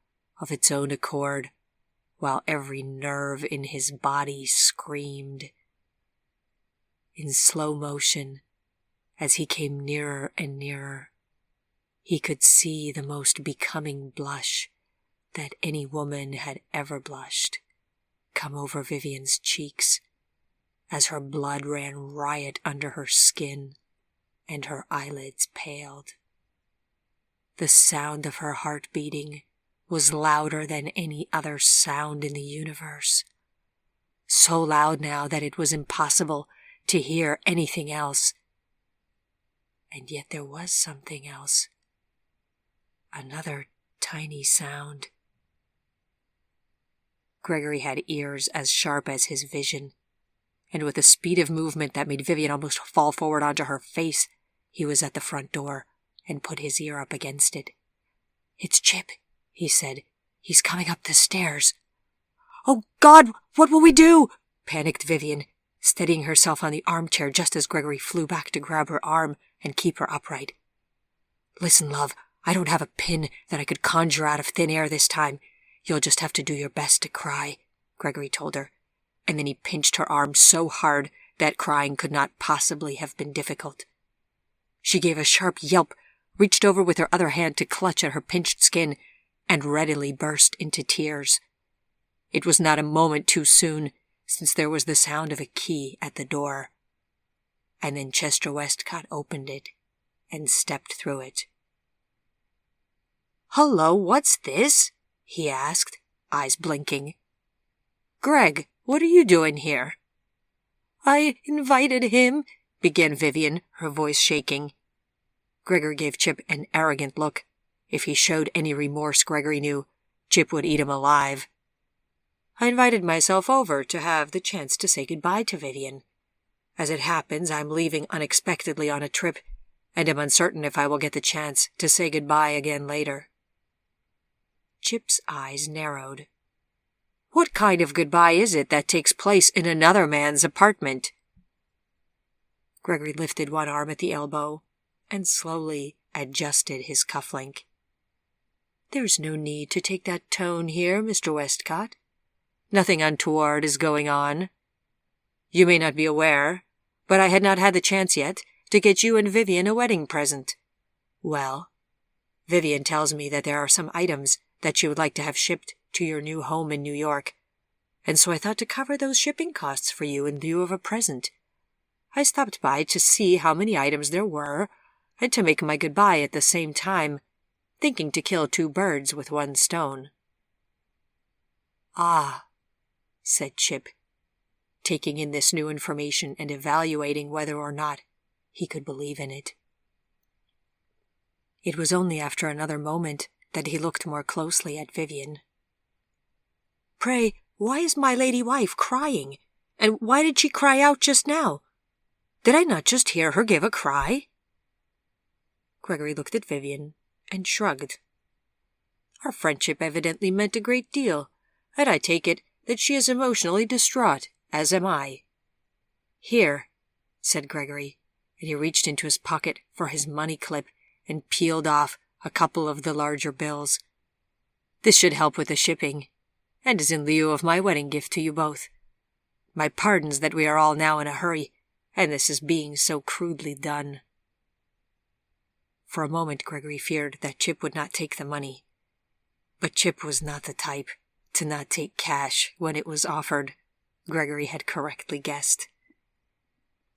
Speaker 1: of its own accord, while every nerve in his body screamed. In slow motion, as he came nearer and nearer, he could see the most becoming blush that any woman had ever blushed come over Vivian's cheeks, as her blood ran riot under her skin and her eyelids paled. The sound of her heart beating was louder than any other sound in the universe, so loud now that it was impossible to hear anything else. And yet there was something else, another tiny sound. Gregory had ears as sharp as his vision, and with a speed of movement that made Vivian almost fall forward onto her face, he was at the front door and put his ear up against it. "It's Chip," he said. "He's coming up the stairs." "Oh, God, what will we do?" panicked Vivian, steadying herself on the armchair just as Gregory flew back to grab her arm and keep her upright. "Listen, love, I don't have a pin that I could conjure out of thin air this time. You'll just have to do your best to cry," Gregory told her, and then he pinched her arm so hard that crying could not possibly have been difficult. She gave a sharp yelp, reached over with her other hand to clutch at her pinched skin, and readily burst into tears. It was not a moment too soon, since there was the sound of a key at the door. And then Chester Westcott opened it and stepped through it. "Hello, what's this?" he asked, eyes blinking. "Greg, what are you doing here?" "I invited him," began Vivian, her voice shaking. Gregory gave Chip an arrogant look. If he showed any remorse, Gregory knew, Chip would eat him alive. "I invited myself over to have the chance to say goodbye to Vivian. As it happens, I'm leaving unexpectedly on a trip, and am uncertain if I will get the chance to say goodbye again later." Chip's eyes narrowed. "What kind of goodbye is it that takes place in another man's apartment?" Gregory lifted one arm at the elbow and slowly adjusted his cufflink. "There's no need to take that tone here, Mr. Westcott. Nothing untoward is going on. You may not be aware, but I had not had the chance yet to get you and Vivian a wedding present. Well, Vivian tells me that there are some items that she would like to have shipped to your new home in New York, and so I thought to cover those shipping costs for you in lieu of a present. I stopped by to see how many items there were, and to make my goodbye at the same time, thinking to kill two birds with one stone." "Ah," said Chip, taking in this new information and evaluating whether or not he could believe in it. It was only after another moment that he looked more closely at Vivian. "Pray, why is my lady wife crying? And why did she cry out just now? Did I not just hear her give a cry?" Gregory looked at Vivian and shrugged. "Our friendship evidently meant a great deal, and I take it that she is emotionally distraught, as am I." "Here," said Gregory, and he reached into his pocket for his money clip and peeled off a couple of the larger bills. "This should help with the shipping, and is in lieu of my wedding gift to you both. My pardons that we are all now in a hurry, and this is being so crudely done." For a moment Gregory feared that Chip would not take the money. But Chip was not the type to not take cash when it was offered, Gregory had correctly guessed.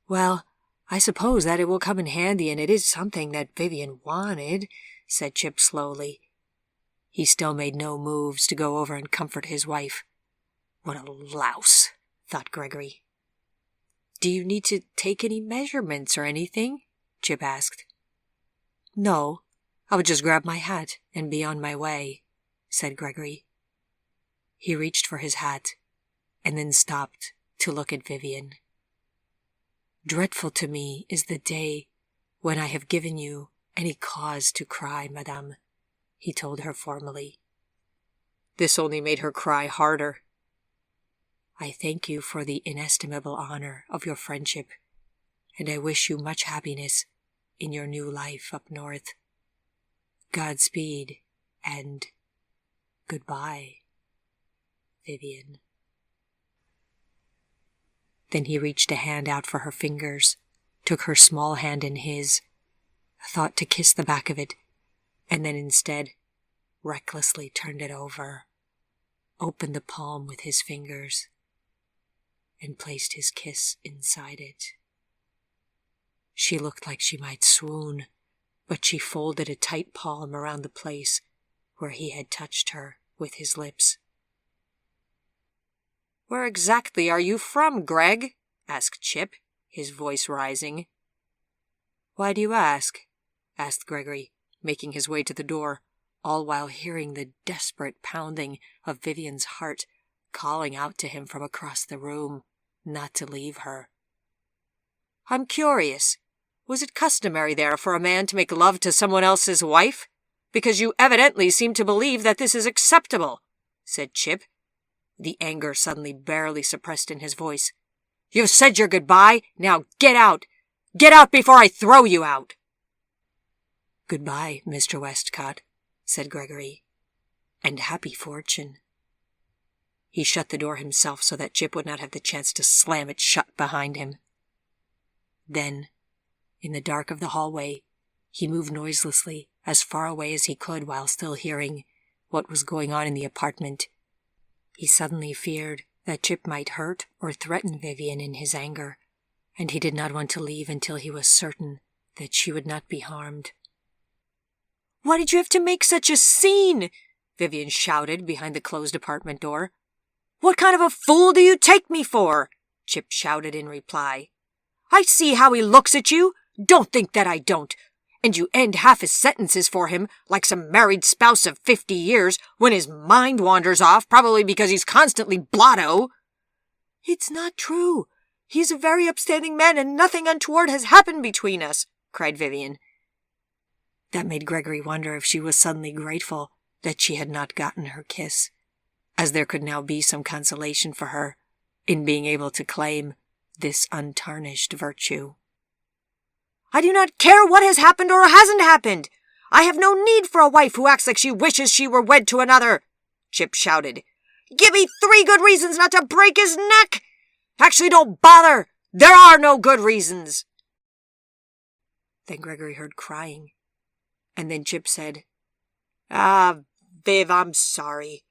Speaker 1: "Well, I suppose that it will come in handy, and it is something that Vivian wanted," said Chip slowly. He still made no moves to go over and comfort his wife. What a louse, thought Gregory. "Do you need to take any measurements or anything?" Chip asked. "No, I would just grab my hat and be on my way," said Gregory. He reached for his hat and then stopped to look at Vivian. "Dreadful to me is the day when I have given you any cause to cry, madame," he told her formally. This only made her cry harder. "I thank you for the inestimable honor of your friendship, and I wish you much happiness in your new life up north. Godspeed, and goodbye, Vivian." Then he reached a hand out for her fingers, took her small hand in his, thought to kiss the back of it, and then instead recklessly turned it over, opened the palm with his fingers, and placed his kiss inside it. She looked like she might swoon, but she folded a tight palm around the place where he had touched her with his lips. "Where exactly are you from, Greg?" asked Chip, his voice rising. "Why do you ask?" asked Gregory, making his way to the door, all while hearing the desperate pounding of Vivian's heart calling out to him from across the room not to leave her. "I'm curious. Was it customary there for a man to make love to someone else's wife? Because you evidently seem to believe that this is acceptable," said Chip, the anger suddenly barely suppressed in his voice. "You've said your goodbye. Now get out. Get out before I throw you out." "Goodbye, Mr. Westcott," said Gregory, "and happy fortune." He shut the door himself so that Chip would not have the chance to slam it shut behind him. Then, in the dark of the hallway, he moved noiselessly as far away as he could while still hearing what was going on in the apartment. He suddenly feared that Chip might hurt or threaten Vivian in his anger, and he did not want to leave until he was certain that she would not be harmed. "Why did you have to make such a scene?" Vivian shouted behind the closed apartment door. "What kind of a fool do you take me for?" Chip shouted in reply. "I see how he looks at you. Don't think that I don't. And you end half his sentences for him, like some married spouse of 50 years, when his mind wanders off, probably because he's constantly blotto." "It's not true. He's a very upstanding man, and nothing untoward has happened between us," cried Vivian. That made Gregory wonder if she was suddenly grateful that she had not gotten her kiss, as there could now be some consolation for her in being able to claim this untarnished virtue. "I do not care what has happened or hasn't happened. I have no need for a wife who acts like she wishes she were wed to another," Chip shouted. "Give me 3 good reasons not to break his neck. Actually, don't bother. There are no good reasons." Then Gregory heard crying, and then Chip said, Viv, I'm sorry.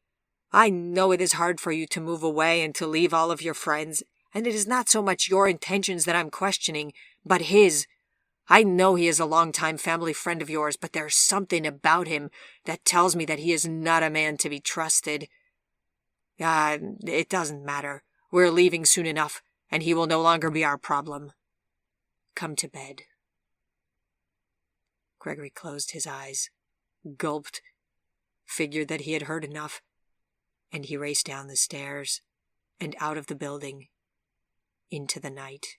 Speaker 1: I know it is hard for you to move away and to leave all of your friends, and it is not so much your intentions that I'm questioning, but his. I know he is a long-time family friend of yours, but there's something about him that tells me that he is not a man to be trusted. It doesn't matter. We're leaving soon enough, and he will no longer be our problem. Come to bed." Gregory closed his eyes, gulped, figured that he had heard enough, and he raced down the stairs and out of the building into the night.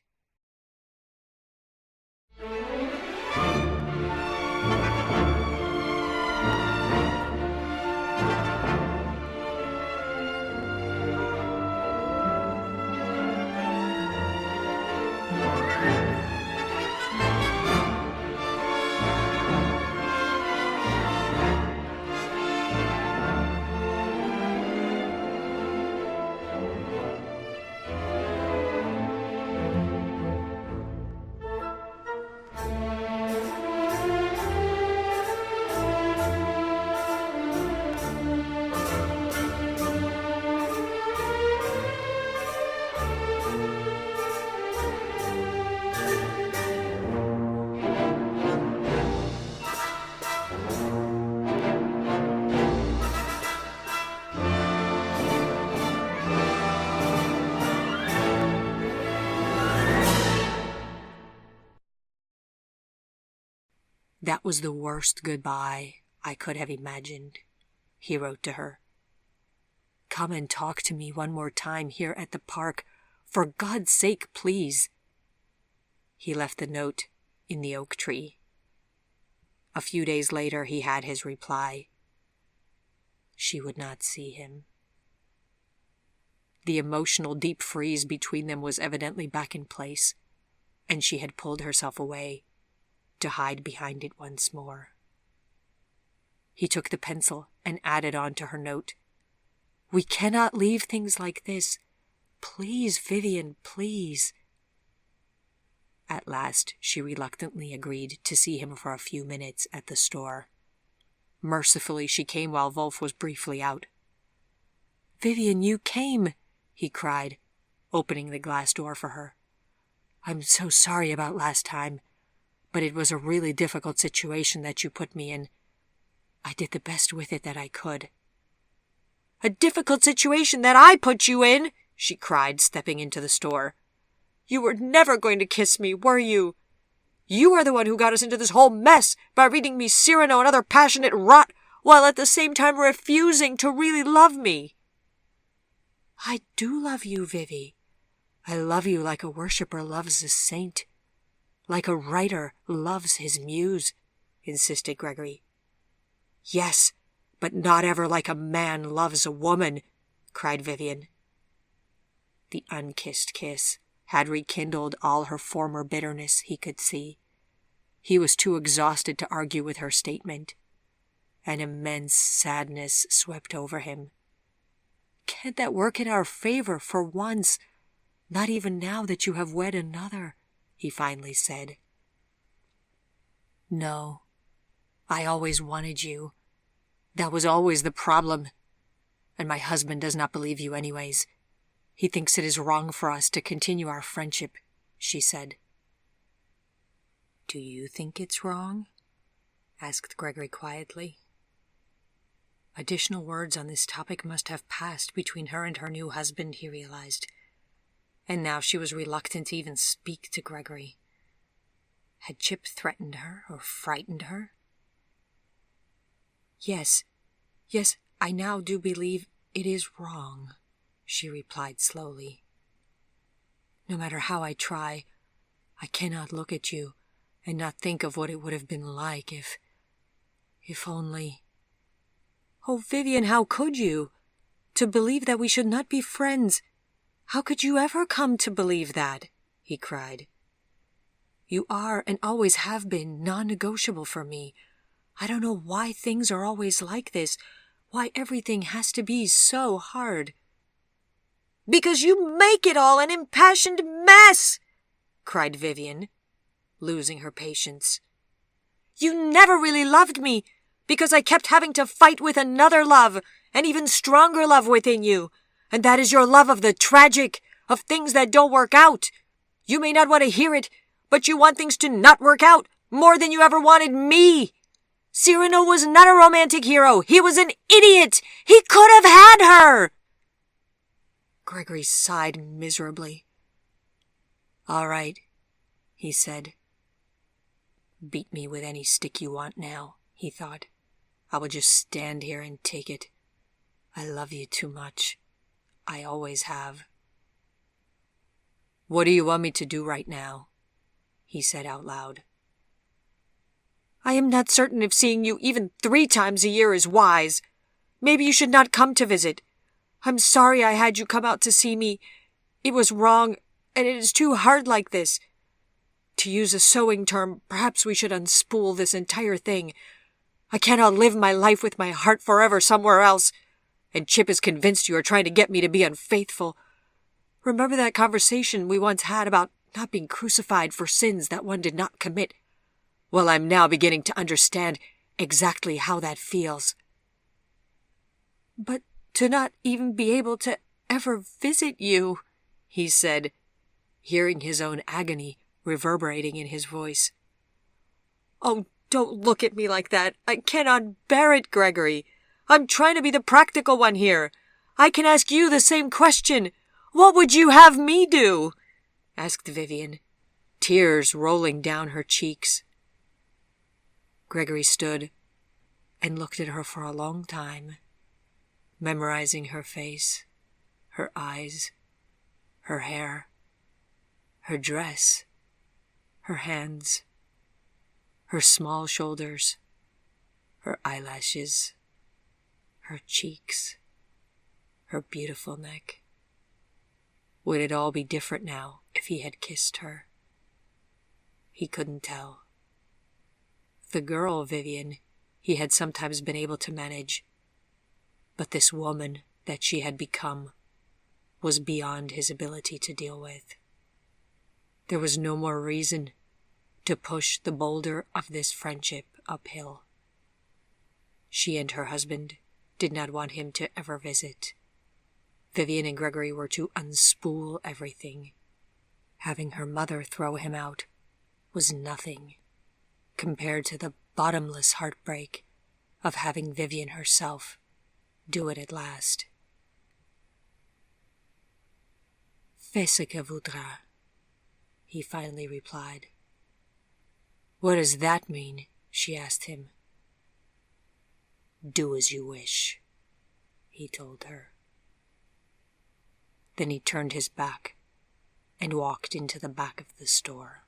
Speaker 1: "That was the worst goodbye I could have imagined," he wrote to her. "Come and talk to me one more time here at the park. For God's sake, please." He left the note in the oak tree. A few days later he had his reply. She would not see him. The emotional deep freeze between them was evidently back in place, and she had pulled herself away to hide behind it once more. He took the pencil and added on to her note, "We cannot leave things like this. Please, Vivian, please." At last she reluctantly agreed to see him for a few minutes at the store. Mercifully she came while Wolf was briefly out. "Vivian, you came!" he cried, opening the glass door for her. "I'm so sorry about last time, but it was a really difficult situation that you put me in. I did the best with it that I could." "A difficult situation that I put you in?" she cried, stepping into the store. "You were never going to kiss me, were you? You are the one who got us into this whole mess by reading me Cyrano and other passionate rot, while at the same time refusing to really love me." "I do love you, Vivi. I love you like a worshipper loves a saint, like a writer loves his muse," insisted Gregory. "Yes, but not ever like a man loves a woman," cried Vivian. The unkissed kiss had rekindled all her former bitterness, he could see. He was too exhausted to argue with her statement. An immense sadness swept over him. "Can't that work in our favor for once? Not even now that you have wed another," he finally said. "No, I always wanted you. That was always the problem. And my husband does not believe you anyways. He thinks it is wrong for us to continue our friendship," she said. "Do you think it's wrong?" asked Gregory quietly. Additional words on this topic must have passed between her and her new husband, he realized, and now she was reluctant to even speak to Gregory. Had Chip threatened her or frightened her? Yes, I now do believe it is wrong," she replied slowly. "No matter how I try, I cannot look at you and not think of what it would have been like if only—" "Oh, Vivian, how could you? To believe that we should not be friends. How could you ever come to believe that?" he cried. "You are and always have been non-negotiable for me. I don't know why things are always like this, why everything has to be so hard." "Because you make it all an impassioned mess!" cried Vivian, losing her patience. "You never really loved me, because I kept having to fight with another love, an even stronger love within you, and that is your love of the tragic, of things that don't work out. You may not want to hear it, but you want things to not work out more than you ever wanted me. Cyrano was not a romantic hero. He was an idiot. He could have had her." Gregory sighed miserably. "All right," he said. "Beat me with any stick you want now," he thought. "I will just stand here and take it. I love you too much. I always have." "What do you want me to do right now?" he said out loud. "I am not certain if seeing you even 3 times a year is wise. Maybe you should not come to visit. I'm sorry I had you come out to see me. It was wrong, and it is too hard like this. To use a sewing term, perhaps we should unspool this entire thing. I cannot live my life with my heart forever somewhere else, and Chip is convinced you are trying to get me to be unfaithful. Remember that conversation we once had about not being crucified for sins that one did not commit? Well, I'm now beginning to understand exactly how that feels." "But to not even be able to ever visit you," he said, hearing his own agony reverberating in his voice. "Oh, don't look at me like that. I cannot bear it, Gregory. I'm trying to be the practical one here. I can ask you the same question. What would you have me do?" asked Vivian, tears rolling down her cheeks. Gregory stood and looked at her for a long time, memorizing her face, her eyes, her hair, her dress, her hands, her small shoulders, her eyelashes, her cheeks, her beautiful neck. Would it all be different now if he had kissed her? He couldn't tell. The girl, Vivian, he had sometimes been able to manage, but this woman that she had become was beyond his ability to deal with. There was no more reason to push the boulder of this friendship uphill. She and her husband did not want him to ever visit. Vivian and Gregory were to unspool everything. Having her mother throw him out was nothing compared to the bottomless heartbreak of having Vivian herself do it at last. Fais ce que voudras, he finally replied. What does that mean? She asked him. Do as you wish, he told her. Then he turned his back and walked into the back of the store.